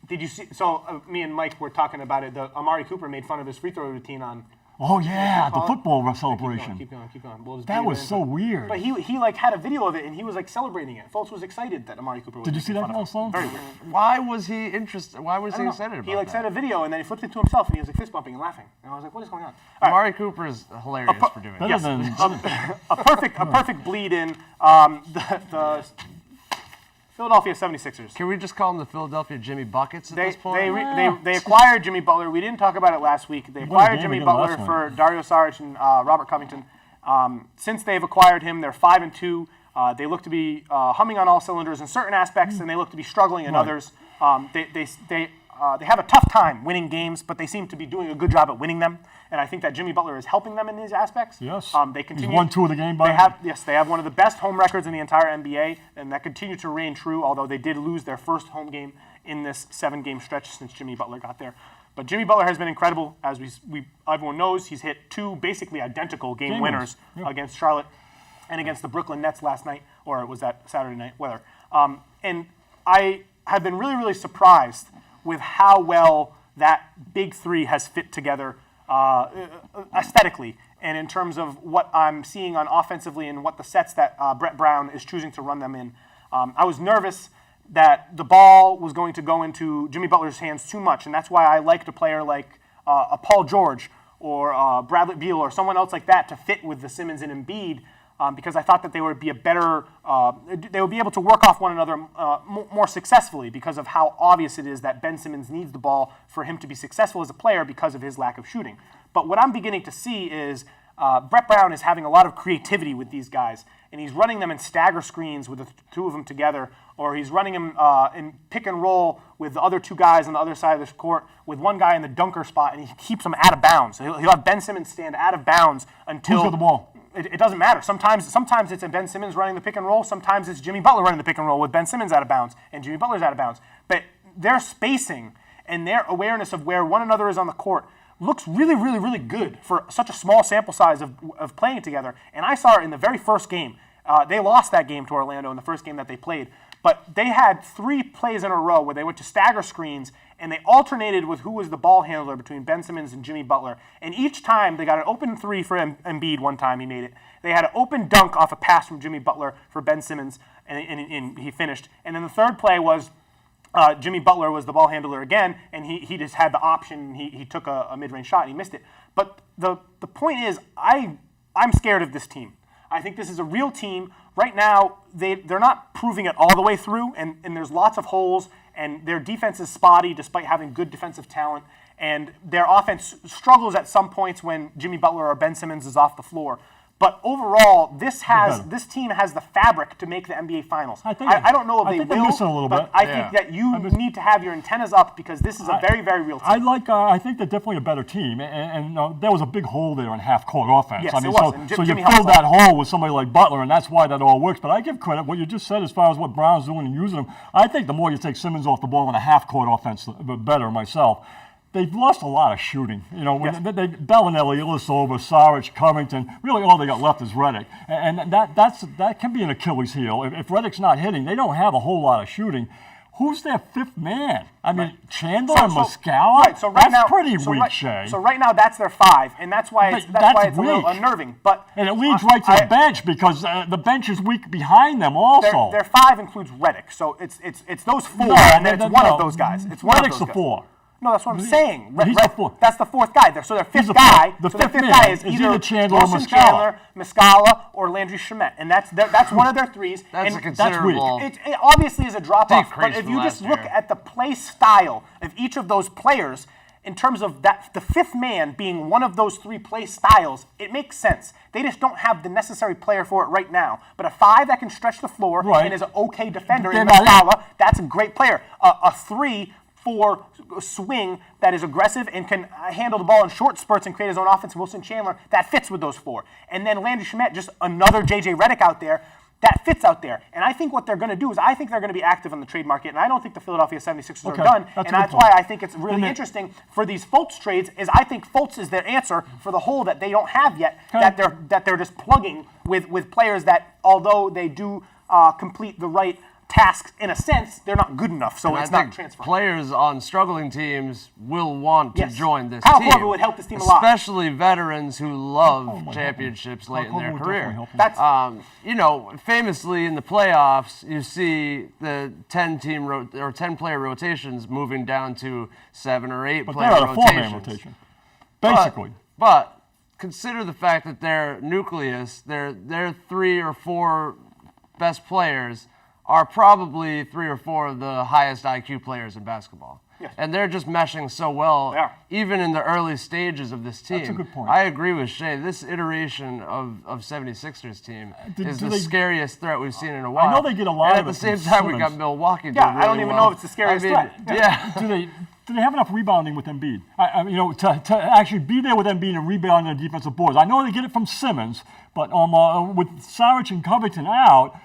did you see? So me and Mike were talking about it. The Amari Cooper made fun of his free throw routine on. Oh yeah, the call it? football celebration. Keep going. We'll just That leave it was in. so weird. But he like had a video of it and he was like celebrating it. Fultz was excited that Amari Cooper was. Did you see making that, fun of him. Sloan? Very weird. Why was he interested? Why was I he don't know. excited about He like that? sent a video and then he flipped it to himself and he was like fist bumping and laughing. And I was like, what is going on? All right. Amari Cooper is hilarious for doing Better that. than A perfect bleed in. The Philadelphia 76ers. Can we just call him the Philadelphia Jimmy Buckets at They, this point? they acquired Jimmy Butler. We didn't talk about it last week. They acquired game Jimmy again Butler last for Dario Saric and Robert Covington. Since they've acquired him, they're 5-2. They look to be humming on all cylinders in certain aspects, and they look to be struggling in others. They have a tough time winning games, but they seem to be doing a good job at winning them. And I think that Jimmy Butler is helping them in these aspects. Yes. They continue. He's won 2 of the game by They have one of the best home records in the entire NBA, and that continued to reign true, although they did lose their first home game in this 7-game stretch since Jimmy Butler got there. But Jimmy Butler has been incredible. As everyone knows, he's hit 2 basically identical game winners against Charlotte and against the Brooklyn Nets last night, or was that Saturday night? Whether. And I have been really, really surprised with how well that big three has fit together aesthetically and in terms of what I'm seeing on offensively and what the sets that Brett Brown is choosing to run them in. I was nervous that the ball was going to go into Jimmy Butler's hands too much, and that's why I liked a player like a Paul George or Bradley Beal or someone else like that to fit with the Simmons and Embiid, because I thought that they would be they would be able to work off one another more successfully because of how obvious it is that Ben Simmons needs the ball for him to be successful as a player because of his lack of shooting. But what I'm beginning to see is Brett Brown is having a lot of creativity with these guys, and he's running them in stagger screens with the 2 of them together, or he's running them in pick and roll with the other 2 guys on the other side of the court with one guy in the dunker spot, and he keeps them out of bounds. So he'll have Ben Simmons stand out of bounds until Who's got the ball? It doesn't matter. Sometimes it's Ben Simmons running the pick and roll. Sometimes it's Jimmy Butler running the pick and roll with Ben Simmons out of bounds and Jimmy Butler's out of bounds. But their spacing and their awareness of where one another is on the court looks really, really, really good for such a small sample size of playing together. And I saw it in the very first game. They lost that game to Orlando in the first game that they played. But they had 3 plays in a row where they went to stagger screens, and they alternated with who was the ball handler between Ben Simmons and Jimmy Butler. And each time, they got an open 3 for Embiid one time, he made it. They had an open dunk off a pass from Jimmy Butler for Ben Simmons. and he finished. And then the third play was Jimmy Butler was the ball handler again, and he just had the option. He took a mid-range shot and he missed it. But the point is, I'm scared of this team. I think this is a real team. Right now, they're not proving it all the way through, and there's lots of holes, and their defense is spotty despite having good defensive talent, and their offense struggles at some points when Jimmy Butler or Ben Simmons is off the floor. But overall, this team has the fabric to make the NBA Finals. I don't know if they will, they're missing a little but bit. I think that you need to have your antennas up because this is a very, very real team. I think they're definitely a better team, and there was a big hole there in half-court offense. Yes, I mean, it was. And so you Jimmy filled helped that hole with somebody like Butler, and that's why that all works. But I give credit what you just said as far as what Brown's doing and using him. I think the more you take Simmons off the ball in a half-court offense, the better myself. They've lost a lot of shooting. You know, when they Bellinelli, Ilyasova, Saric, Covington, really all they got left is Redick. And that can be an Achilles heel. If Redick's not hitting, they don't have a whole lot of shooting. Who's their fifth man? I mean, Chandler and Muscala? Right, so right that's now, pretty weak, Shea. So right now, that's their five, and that's why it's a little unnerving. And it leads right to the bench because the bench is weak behind them also. Their five includes Redick, so it's those four, and then it's one of those guys. It's one Redick's of those the guys. four. No, that's what I'm saying. He's the fourth. That's the fourth guy. So their fifth the guy. fourth. The so their fifth fifth man guy is is either either Chandler or Wilson Muscala. Chandler, Muscala, or Landry Shamet, and that's one of their threes. That's and a considerable. It obviously is a drop off, but decrease if from you just last look year. at the play style of each of those players, in terms of the fifth man being one of those three play styles, it makes sense. They just don't have the necessary player for it right now. But a five that can stretch the floor and is an okay defender in Muscala, that's a great player. A 3-4 swing that is aggressive and can handle the ball in short spurts and create his own offense, Wilson Chandler, that fits with those four. And then Landry Shamet, just another J.J. Redick out there, that fits out there. And I think what they're going to do is I think they're going to be active on the trade market, and I don't think the Philadelphia 76ers are done. That's why I think it's really interesting for these Fultz trades is I think Fultz is their answer for the hole that they don't have yet, that they're just plugging with players that, although they do complete the right tasks in a sense, they're not good enough, so it's not transferable. Players on struggling teams will want to join this Kyle team. Korver would help this team a lot. Especially veterans who love championships late in their career. Famously in the playoffs, you see the 10-player rotations moving down to 7 or 8 player they're rotations. a 4-man rotation, basically. But consider the fact that their nucleus, their 3 or 4 best players are probably 3 or 4 of the highest IQ players in basketball. Yes. And they're just meshing so well, even in the early stages of this team. That's a good point. I agree with Shea. This iteration of 76ers team is the scariest threat we've seen in a while. I know they get a lot and of at the it same from time, we Simmons. got Milwaukee doing I don't really even well. know if it's the scariest threat. Yeah. Do they have enough rebounding with Embiid? To actually be there with Embiid and rebound on the defensive boards. I know they get it from Simmons, but with Saric and Covington out,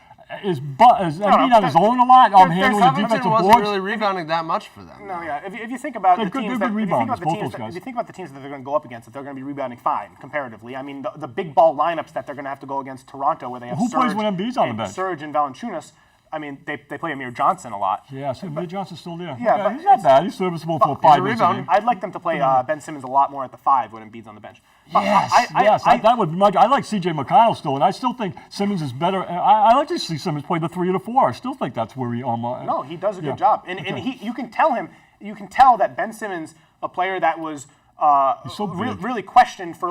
is Embiid on his own a lot? Handling the defensive Covington wasn't boards? really rebounding that much for them. No, yeah. If you think about the teams, they're good rebounders, if you think about the teams that they're going to go up against, that they're going to be rebounding fine comparatively. I mean, the big ball lineups that they're going to have to go against Toronto, where they have Who plays when Embiid's on the bench? Serge and Valanciunas. I mean, they play Amir Johnson a lot. Yeah, so Amir Johnson's still there. Yeah, Okay, but he's not bad. He's serviceable for 5 minutes a game. I'd like them to play Ben Simmons a lot more at the 5 when Embiid's on the bench. That would be much. I like C.J. McConnell still, and I still think Simmons is better. I like to see Simmons play the 3 or the 4. I still think that's where he. No, he does a good job, and you can tell that Ben Simmons, a player that was really questioned for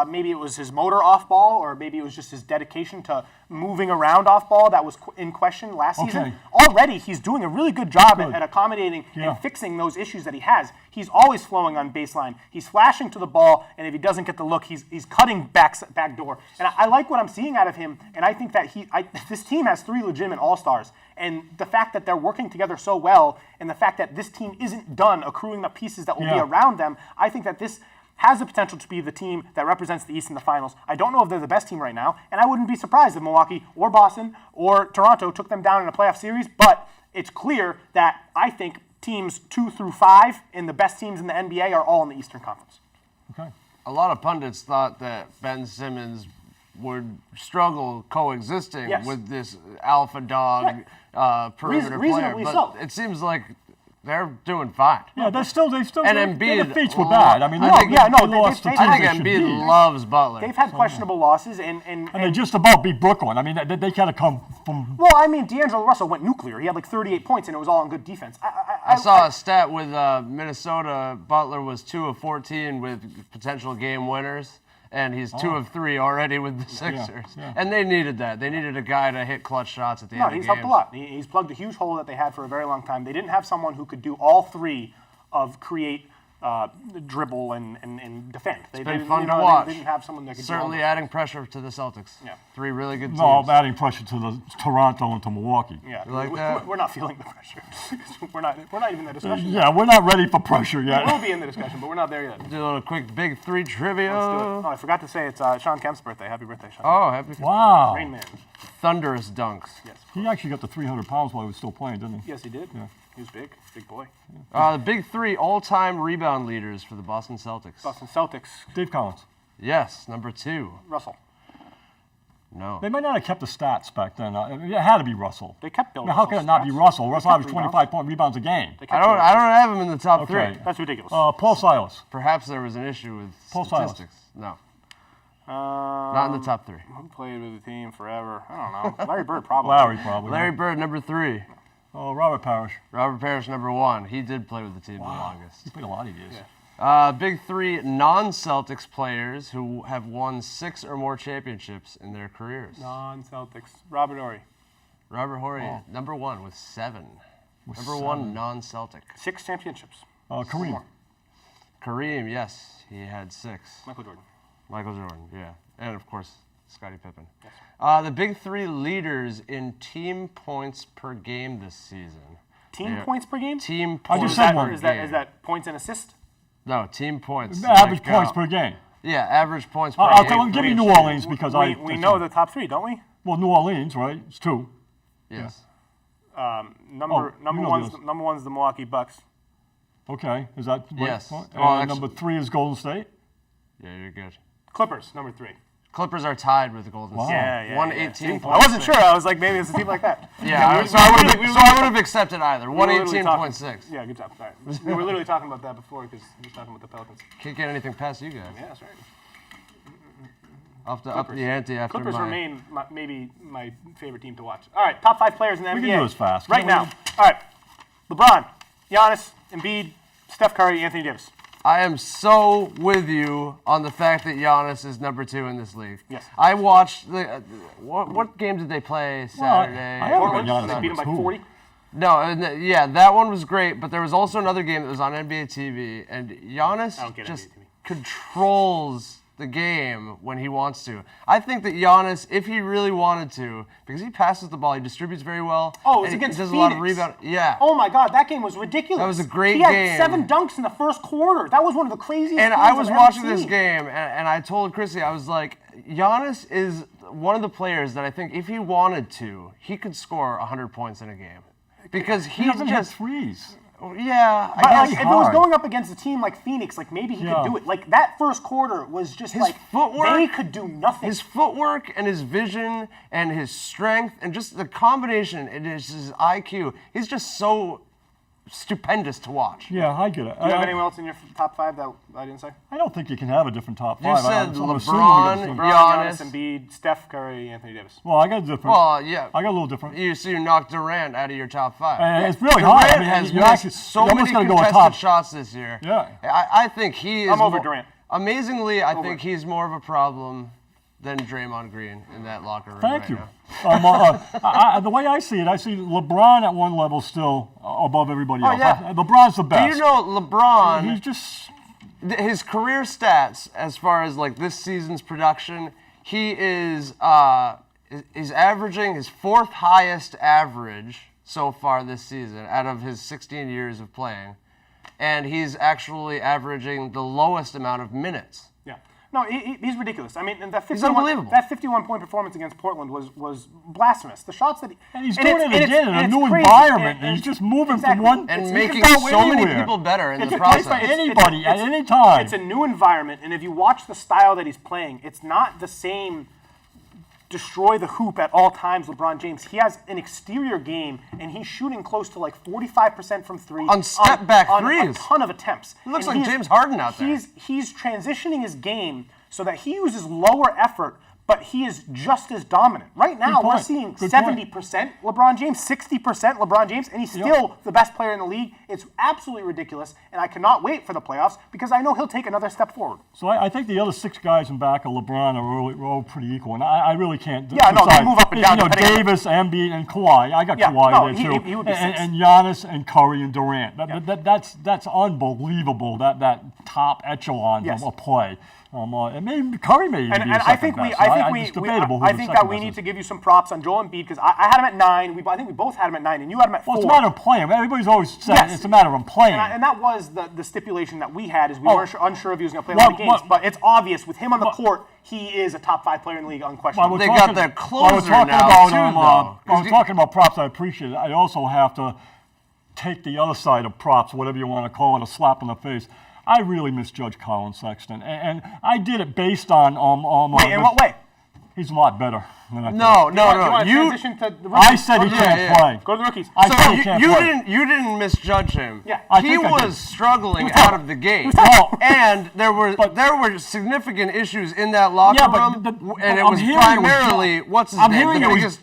maybe it was his motor off ball or maybe it was just his dedication to moving around off ball that was in question last season. Already he's doing a really good job at accommodating and fixing those issues that he has. He's always flowing on baseline. He's flashing to the ball, and if he doesn't get the look, he's cutting back door. And I like what I'm seeing out of him, and I think that this team has 3 legitimate all-stars. And the fact that they're working together so well, and the fact that this team isn't done accruing the pieces that will be around them, I think that this has the potential to be the team that represents the East in the finals. I don't know if they're the best team right now, and I wouldn't be surprised if Milwaukee or Boston or Toronto took them down in a playoff series, but it's clear that I think teams 2 through 5 and the best teams in the NBA are all in the Eastern Conference. Okay. A lot of pundits thought that Ben Simmons would struggle coexisting with this alpha dog perimeter player. Reasonably But so. it seems like They're doing fine. Yeah, they still. And Their Embiid, defeats were bad. I mean, I they, think- they, yeah, no, they they- lost they- the they- team I they think should Embiid beat. loves Butler. They've had questionable losses, and And they just about beat Brooklyn. I mean, they kind of come from. well, I mean, D'Angelo Russell went nuclear. He had like 38 points, and it was all on good defense. I saw a stat with Minnesota. Butler was 2 of 14 with potential game winners, and he's 2 of 3 already with the Sixers. yeah. And they needed that. They needed a guy to hit clutch shots at the No, end of he's games. helped a lot. He's plugged a huge hole that they had for a very long time. They didn't have someone who could do all three of create, dribble, and defend. They been didn't- fun you to know, watch. They didn't have someone that could Certainly do all adding pressure to the Celtics. Yeah. 3 really good teams. No, I'm adding pressure to the Toronto and to Milwaukee. those. Yeah, You like that? We're not feeling the pressure. we're not even in the discussion. Yeah, we're not ready for pressure yet. We'll be in the discussion, but we're not there yet. Let's Do a little quick Big 3 trivia. do it. Oh, I forgot to say it's Sean Kemp's birthday. Happy birthday, Sean. Oh, happy Wow. Rain Man. thunderous dunks. Yes. He actually got to 300 pounds while he was still playing, didn't he? Yes, he did. He was big boy. The Big 3 all-time rebound leaders for the Boston Celtics. Boston Celtics. Dave Collins. Yes, number 2. Russell. No. They might not have kept the stats back then. It had to be Russell. They kept Bill. I mean, how can it not be Russell's Russell? stats. Russell They averaged kept 25 rebounds a game. They kept I don't Bill. have him in the top Okay. 3. That's ridiculous. Paul Silas. Perhaps there was an issue with Paul Silas. statistics. No, not in the top 3. Who played with the team forever? I don't know. Larry Bird probably. Larry probably. Larry Bird, number 3. Oh, Robert Parrish. Robert Parrish, number 1. He did play with the team the longest. He played a lot of years. Big 3 non-Celtics players who have won 6 or more championships in their careers. Non-Celtics. Robert Horry. Robert Horry, number 1 with 7. Number 1 non-Celtic. 6 championships. Kareem. Kareem, yes, he had 6. Michael Jordan. Michael Jordan, yeah. And of course, Scottie Pippen. The big 3 leaders in team points per game this season. Team Yeah. points per game? Team I points just said per one. Is game. that points and assists? No, team points. Average Like, points per game. Yeah, average points per I'll game. give you New Orleans because We know the top 3, don't we? Well, New Orleans, right? It's 2. Yes. Number you know one's those. number one's the Milwaukee Bucks. Okay, is that right? Yes. And Well, actually- number 3 is Golden State. Yeah, you're good. Clippers, number 3. Clippers are tied with the Golden State. Yeah. 118. I wasn't sure. I was like, maybe it's a team like that. Yeah, so I would have accepted either. We were literally 118.6. talking- Yeah, good job. All right. We were literally talking about that before because we were talking about the Pelicans. Can't get anything past you guys. Yeah, that's right. Up the ante after Clippers my. remain maybe my favorite team to watch. All right, top 5 players in the We NBA. can do this fast. Right now. All right. LeBron, Giannis, Embiid, Steph Curry, Anthony Davis. I am so with you on the fact that Giannis is number 2 in this league. Yes. I watched the. What game did they play Saturday? I haven't Portland, got Giannis they beat them by number 2. 40. No, and yeah, that one was great, but there was also another game that was on NBA TV, and Giannis I don't get just NBA TV. controls the game when he wants to. I think that Giannis, if he really wanted to, because he passes the ball, he distributes very well. Oh, it was and against he does Phoenix. a lot of rebound. Yeah. Oh my God, that game was ridiculous. That was a great He had game. 7 dunks in the first quarter. That was one of the craziest And games I was I've ever watching this seen. game, and I told Chrissy, I was like, Giannis is one of the players that I think if he wanted to, he could score 100 points in a game. Because He he's doesn't hit just, threes. yeah, But I like, guess. if it was hard. going up against a team like Phoenix, like maybe he Yeah. could do it. Like that first quarter was just His like footwork- they could do nothing. His footwork and his vision and his strength and just the combination and his IQ, he's just so stupendous to watch. Yeah, I get it. do you have anyone else in your top 5 that I didn't say? I don't think you can have a different top 5. You said I'm assuming we LeBron, got the same- Giannis. Embiid, Steph Curry, Anthony Davis. Well, I got a different. Well, yeah. I got a little different. So you knocked Durant out of your top 5. And it's really hard. Durant I mean, has you missed actually- so you almost many gotta go with contested top. shots this year. Yeah. I think he is. I'm over more- Durant. Amazingly, I think he's more of a problem than Draymond Green in that locker room. Thank right you. now. The way I see it, I see LeBron at one level still above everybody else. yeah. LeBron's the Do best. you know LeBron? He's just. His career stats, as far as like this season's production, he is averaging his 4th highest average so far this season out of his 16 years of playing, and he's actually averaging the lowest amount of minutes. Yeah. No, he's ridiculous. I mean, and that 51, He's unbelievable. That 51-point performance against Portland was blasphemous. The shots that he, And he's and doing it's- it and again in a it's new crazy. environment. And He's just moving exactly. from one. And It's- making you can go so many anywhere. people better in It's the a place process. by- Anybody at any time. It's a new environment, and if you watch the style that he's playing, it's not the same destroy the hoop at all times, LeBron James. He has an exterior game, and he's shooting close to like 45% from three. On step-back on threes. a ton of attempts. It looks And like James Harden out there. He's transitioning his game so that he uses lower effort, but he is just as dominant. Right now, we're point. seeing Good 70% LeBron James, 60% LeBron James, and he's still the best player in the league. It's absolutely ridiculous, and I cannot wait for the playoffs because I know he'll take another step forward. So I think the other 6 guys in back of LeBron are all pretty equal, and I really can't. Yeah, no, they move up and down depending on- Davis, Embiid, and Kawhi. I got Yeah, Kawhi no, there he- too, he would be and, 6. and Giannis and Curry and Durant. That's unbelievable. That top echelon Yes. of play. And maybe Curry may even And, be and a I think second we, best. I think it's debatable who I the think second that we best need is. to give you some props on Joel Embiid because I had him at 9. I think we both had him at 9, and you had him at 4. Well, it's a matter of playing. Everybody's always saying Yes. it's a matter of playing. And that was the stipulation that we had, is we Oh. weren't unsure if he was going to play a lot of Well, games. But it's obvious with him on the court, he is a top 5 player in the league, unquestionably. They got their closer while we're talking now, about, too, though. while 'Cause we're talking about props, I appreciate it. I also have to take the other side of props, whatever you want to call it, a slap in the face. I really misjudged Colin Sexton, and I did it based on Wait, in what way? He's a lot better than I thought. No, Do you want to you transition to the rookies? I said he Go to- can't yeah. play. Go to the rookies. I So said he can't play. you didn't misjudge him. Yeah. I he think I did. was struggling was out terrible. of the gate. terrible. And there were significant issues in that locker Yeah, but room, and it I'm was hearing it was primarily J- what's his I'm name? hearing The it was- biggest-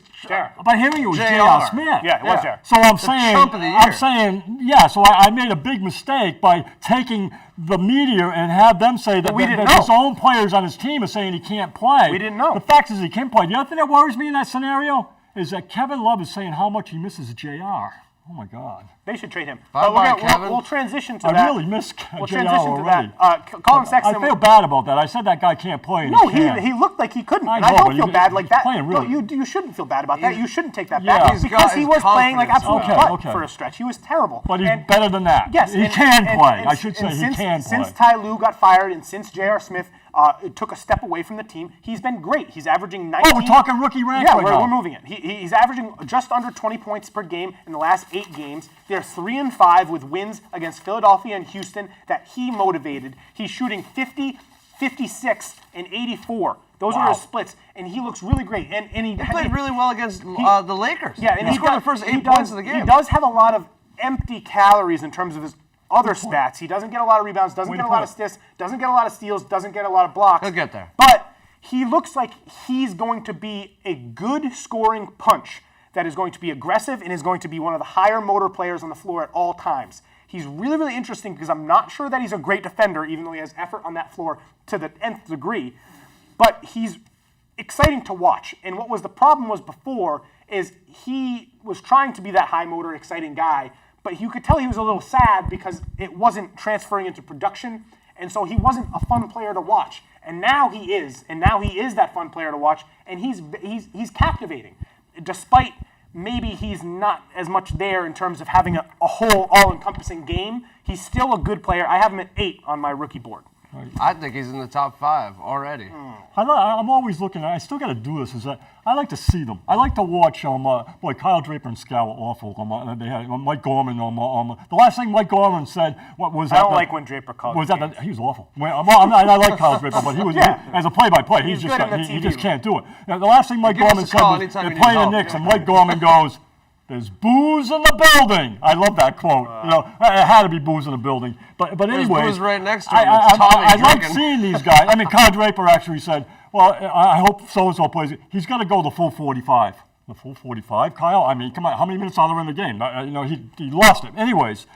But hearing it was JR. J.R. Smith. Yeah, it was there. So I'm saying, chump of the year. I'm saying, yeah. So I made a big mistake by taking the media and have them say that, we didn't that his know. own players on his team are saying he can't play. We didn't know. The fact is he can play. The other thing that worries me in that scenario is that Kevin Love is saying how much he misses J.R. Oh my God. They should trade him. Bye-bye, But Kevin. we'll transition to I that. really miss We'll J.R. transition to already. that. Colin Sexton. I feel bad about that. I said that guy can't play. And No, he can. he looked like he couldn't. I And I know, don't but feel he's bad like that. playing really- No, you shouldn't feel bad about that. You shouldn't take that Yeah. back He's because got he his was playing like confidence. absolute Okay, butt okay. for a stretch. He was terrible. But he's And- better than that. Yes, he and- can and- play. and I should say and he since, can play. Since Ty Lue got fired and since J.R. Smith took a step away from the team, he's been great. He's averaging 19. Oh, we're talking rookie rank Yeah, right now. we're moving it. He's averaging just under 20 points per game in the last 8 games. They're 3-5 with wins against Philadelphia and Houston that he motivated. He's shooting 50, 56, and 84. Those are his splits, and he looks really great. And he played really well against the Lakers. Yeah, and he scored the first 8 points of the game. He does have a lot of empty calories in terms of his other stats. He doesn't get a lot of rebounds, doesn't Way get to a lot put of assists, doesn't get a lot of steals, doesn't get a lot of blocks. He'll get there. But he looks like he's going to be a good scoring punch that is going to be aggressive and is going to be one of the higher motor players on the floor at all times. He's really, really interesting because I'm not sure that he's a great defender, even though he has effort on that floor to the nth degree. But he's exciting to watch. And what was the problem was before is he was trying to be that high motor, exciting guy, but you could tell he was a little sad because it wasn't transferring into production, and so he wasn't a fun player to watch. And now he is, that fun player to watch, and he's captivating, despite maybe he's not as much there in terms of having a whole all-encompassing game. He's still a good player. I have him at 8 on my rookie board. I think he's in the top 5 already. I'm always looking at, I still got to do this, is that I like to see them. I like to watch, boy, Kyle Draper and Scow were awful. They had Mike Gorman. The last thing Mike Gorman said, what was that? I don't like when Draper called. Was that he was awful. I like Kyle Draper, but he was as a play-by-play. He's He good in the he TV just room. can't do it. Now, the last thing Mike Give us Gorman a said call was anytime they're you need playing the help. Knicks, and Mike Gorman goes, "There's booze in the building." I love that quote. It had to be booze in the building. But anyway, booze right next to him. It's Tommy I like drinking. seeing these guys. I mean, Kyle Draper actually said, "Well, I hope so-and-so plays it. He's got to go the full 45." The full 45, Kyle? I mean, come on, how many minutes are there in the game? He lost it. Anyways,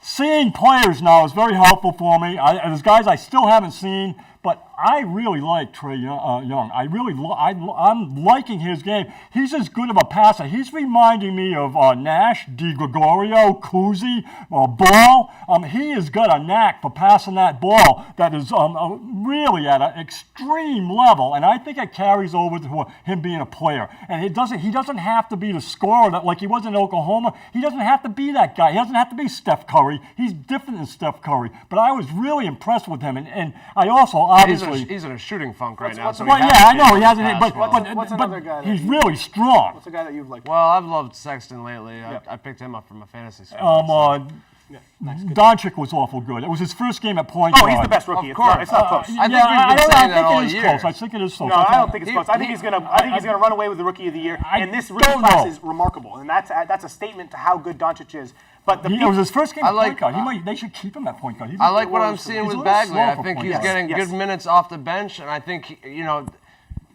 seeing players now is very helpful for me. There's guys I still haven't seen, but I really like Trey Young. I'm liking his game. He's as good of a passer. He's reminding me of Nash, DiGregorio, Kuzi, Ball. He has got a knack for passing that ball that is really at an extreme level, and I think it carries over to him being a player. And he doesn't have to be the scorer like he was in Oklahoma. He doesn't have to be that guy. He doesn't have to be Steph Curry. He's different than Steph Curry. But I was really impressed with him, and I also obviously. He's in a shooting funk right now. So Well, he yeah, has I to know he pass hasn't. But well. What's another guy that he's you- really strong. What's a guy that you've liked? Well, I've loved Sexton lately. I picked him up from a fantasy squad. Nice, good. Doncic was awful good. It was his first game at point Oh, guard. he's the best rookie. Of course. It's not close. I think we've been saying that all I think it is year. close. I think it is close. No, I don't think it's close. I think he's gonna run away with the Rookie of the Year. And this rookie don't class know. is remarkable, and that's a statement to how good Doncic is. But It was his first game I at like- point guard. They should keep him at point guard. I like what I'm seeing He's with a little Bagley. slow I for think point he's guard. getting Yes. good minutes off the bench, and I think,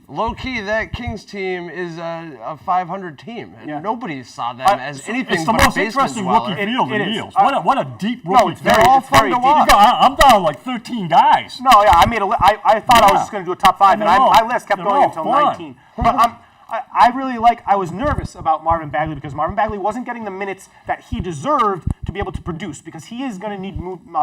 low key, that Kings team is a 500 team, and Yeah. nobody saw them as anything It's the but a most basement interesting dweller. rookie field It in is. years. What a deep rookie it's field. very- all it's fun very to deep. watch. I'm down like 13 guys. No, yeah, I thought I was Yeah. just going to do a top 5, and I know. my list kept They're going all until fun. 19. But I really I was nervous about Marvin Bagley because Marvin Bagley wasn't getting the minutes that he deserved to be able to produce, because he is going to need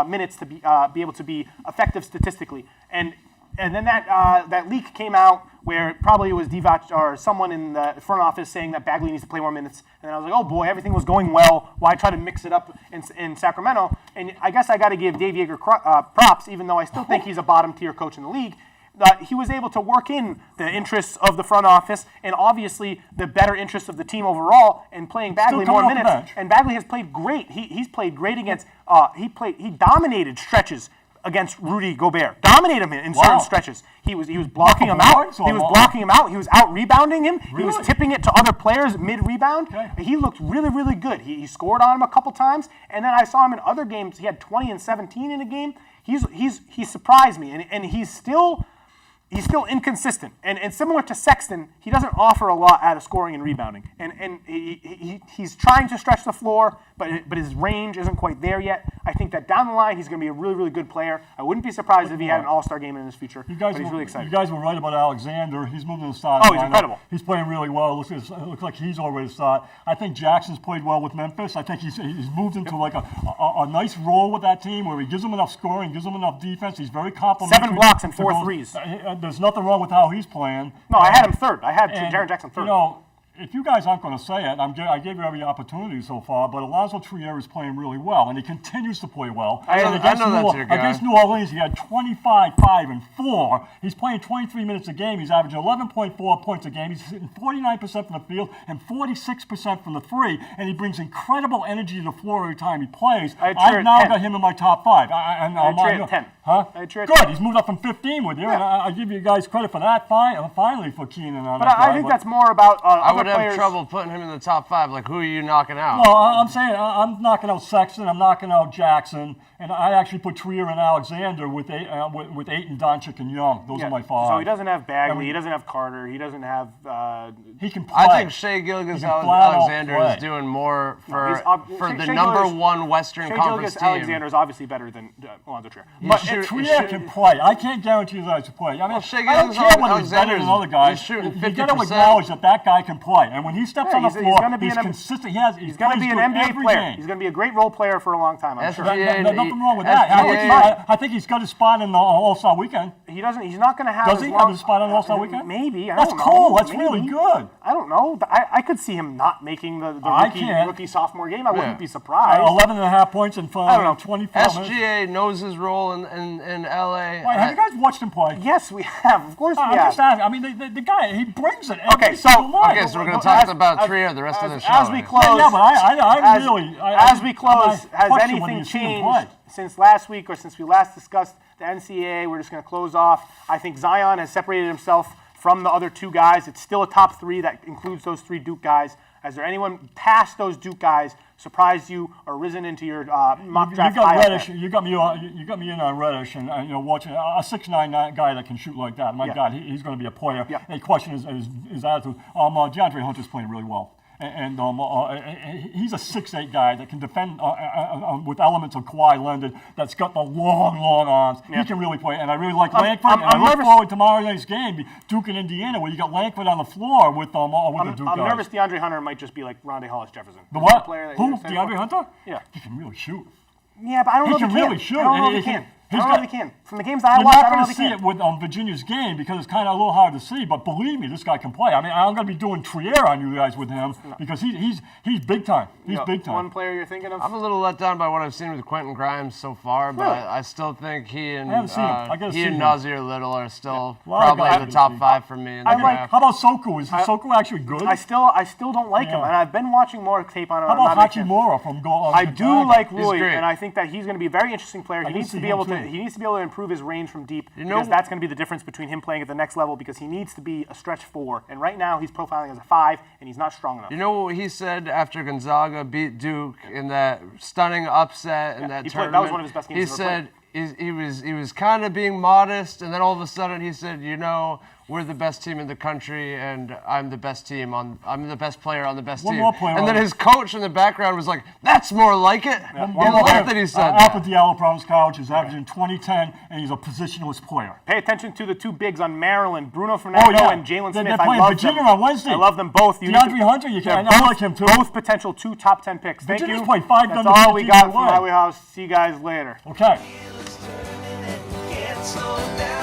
minutes to be able to be effective statistically. And then that leak came out where probably it was Divac or someone in the front office saying that Bagley needs to play more minutes. And I was like, oh boy, everything was going well. Why try to mix it up in Sacramento? And I guess I got to give Dave Yeager props, even though I still think he's a bottom tier coach in the league. He was able to work in the interests of the front office and obviously the better interests of the team overall, and playing Bagley coming more off the minutes. bench. And Bagley has played great. He's played great against. He dominated stretches against Rudy Gobert. Dominated him in certain stretches. He was blocking him out. boards or He was what? blocking him out. He was out rebounding him. He was Really? tipping it to other players mid rebound. Okay. He looked really, really good. He scored on him a couple times, and then I saw him in other games. He had 20 and 17 in a game. He surprised me, and he's still inconsistent. And similar to Sexton, he doesn't offer a lot out of scoring and rebounding. And he's trying to stretch the floor, but his range isn't quite there yet. I think that down the line, he's going to be a really, really good player. I wouldn't be surprised if he had an all-star game in his future, but he's really excited. You guys were right about Alexander. He's moving to the starting Oh, he's lineup. incredible. He's playing really well. It looks like he's already started. I think Jackson's played well with Memphis. I think he's moved into like a nice role with that team where he gives them enough scoring, gives them enough defense. He's very complimentary. 7 blocks and to 4 those- threes. There's nothing wrong with how he's playing. No, I had him third. I had And, Jaren Jackson third. You know, if you guys aren't going to say it, I gave you every opportunity so far, but Alonzo Trier is playing really well, and he continues to play well. I know And against that's your guy. Against New Orleans, he had 25, 5, and 4. He's playing 23 minutes a game. He's averaging 11.4 points a game. He's hitting 49% from the field and 46% from the three, and he brings incredible energy to the floor every time he plays. I had Trier I've at now 10. got him in my top 5. I had Trier at 10. Huh? I had Trier at Good. 10. He's moved up from 15 with you, and I give you guys credit for that. Finally for Keenan on But that I guy, think but- that's more about I other would have players. trouble putting him in the top 5. Like, who are you knocking out? Well, I'm saying I'm knocking out Sexton, I'm knocking out Jackson, and I actually put Trier and Alexander with Ayton, Doncic, and Young. Those Yeah. are my 5. So he doesn't have Bagley. He doesn't have Carter. He doesn't have. He can play. I think Shea Gilgeous He can flat out Alexander play. is doing more for the Shea number Gilgeous- 1 Western Shea Conference Gilgeous team. Alexander is obviously better than Alonzo Trier. But Trier can play. I can't guarantee you that he can play. I mean, Shea I don't Gilgeous care whether he's better Alexander's- than other guys. he's shooting You got to 50%. acknowledge that guy can play. And when he steps Yeah, on the he's floor, gonna be he's an- consistent. He's going to be an NBA player. He's going to be a great role player for a long time, I'm sure. SGA Nothing wrong with that. I think he's got his spot in the All-Star weekend. He's not going to have. Does as he long- have his spot on All-Star weekend? Maybe. I That's don't know. cool. That's Maybe. really good. I don't know. I could see him not making the I can't. rookie sophomore game. I wouldn't Yeah. be surprised. 11.5 points in I don't know. 24 minutes. SGA knows his role in LA. Wait, have you guys watched him play? Yes, we have. Of course, we I'm have. just asking. I mean, the guy, he brings it every Okay, so- single night. Okay, so we're going to As- talk about as- Trier the rest of the show. As we close, Yeah, but I as, really. as we close, I has question whether anything you see him changed play. since last week or since we last discussed the NCAA? We're just going to close off. I think Zion has separated himself from the other 2 guys. It's still a top 3 that includes those 3 Duke guys. Has there anyone past those Duke guys surprised you or risen into your mock You draft got high up Reddish. there? You got me in on Reddish, and watching a 6'9" guy that can shoot like that. My Yeah. God, he's going to be a player. Yeah. The question is his attitude. DeAndre Hunter's playing really well. And he's a 6'8" guy that can defend with elements of Kawhi Leonard. That's got the long arms. Yeah. He can really play. And I really like I'm- Langford. I'm and I look nervous- forward to tomorrow night's game, Duke and Indiana, where you got Langford on the floor with the Duke I'm guys. nervous DeAndre Hunter might just be like Rondé Hollis-Jefferson. The He's a what? player that Who? you're excited DeAndre for. Hunter? Yeah. He can really shoot. Yeah, but I don't know He if can he really shoot. I don't know if he can. I don't know if he can. From the games that I You're watched, not I don't know going if to he see can. it with Virginia's game because it's kind of a little hard to see. But believe me, this guy can play. I mean, I'm going to be doing Trier on you guys with him because he's big time. He's big time. One player you're thinking of? I'm a little let down by what I've seen with Quentin Grimes so far, but Really? I still think he and I haven't seen him. I gotta see him. Nazir Little are still A lot of probably guys in I the can top see. 5 for me in the I like- draft. How about Soku? Is Soku actually good? I still don't like him, Yeah. and I've been watching more tape on him. How I'm about not a big fan. Hachimura from I do like He's Rui, great. and I think that he's going to be a very interesting player. He can needs to see be him able to. too. He needs to be able to improve his range from deep know- because that's going to be the difference between him playing at the next level. Because he needs to be a stretch 4, and right now he's profiling as a 5, and he's not strong enough. You know what he said after Gonzaga beat Duke in that stunning upset in that he played- tournament? that was one of his best games He he's ever said he was kind of being modest, and then all of a sudden he said, you know, we're the best team in the country, and I'm the best player on the best One team. more player And then on- his coach in the background was like, "That's more like it." One I more love player. that he said Alpha that. Diallo, Providence College, is averaging 20-10, and he's a positionless player. Pay attention to the two bigs on Maryland, Bruno Fernando and Jalen They're Smith. I playing love Virginia them. on Wednesday. I love them both. You need DeAndre to- Hunter, they're I like him too. Both potential 2 top 10 picks. Thank Virginia's you. played 5 That's done to all we 15 got from away. my Wheelhouse. See you guys later. Okay. Wheels turning and can't slow down.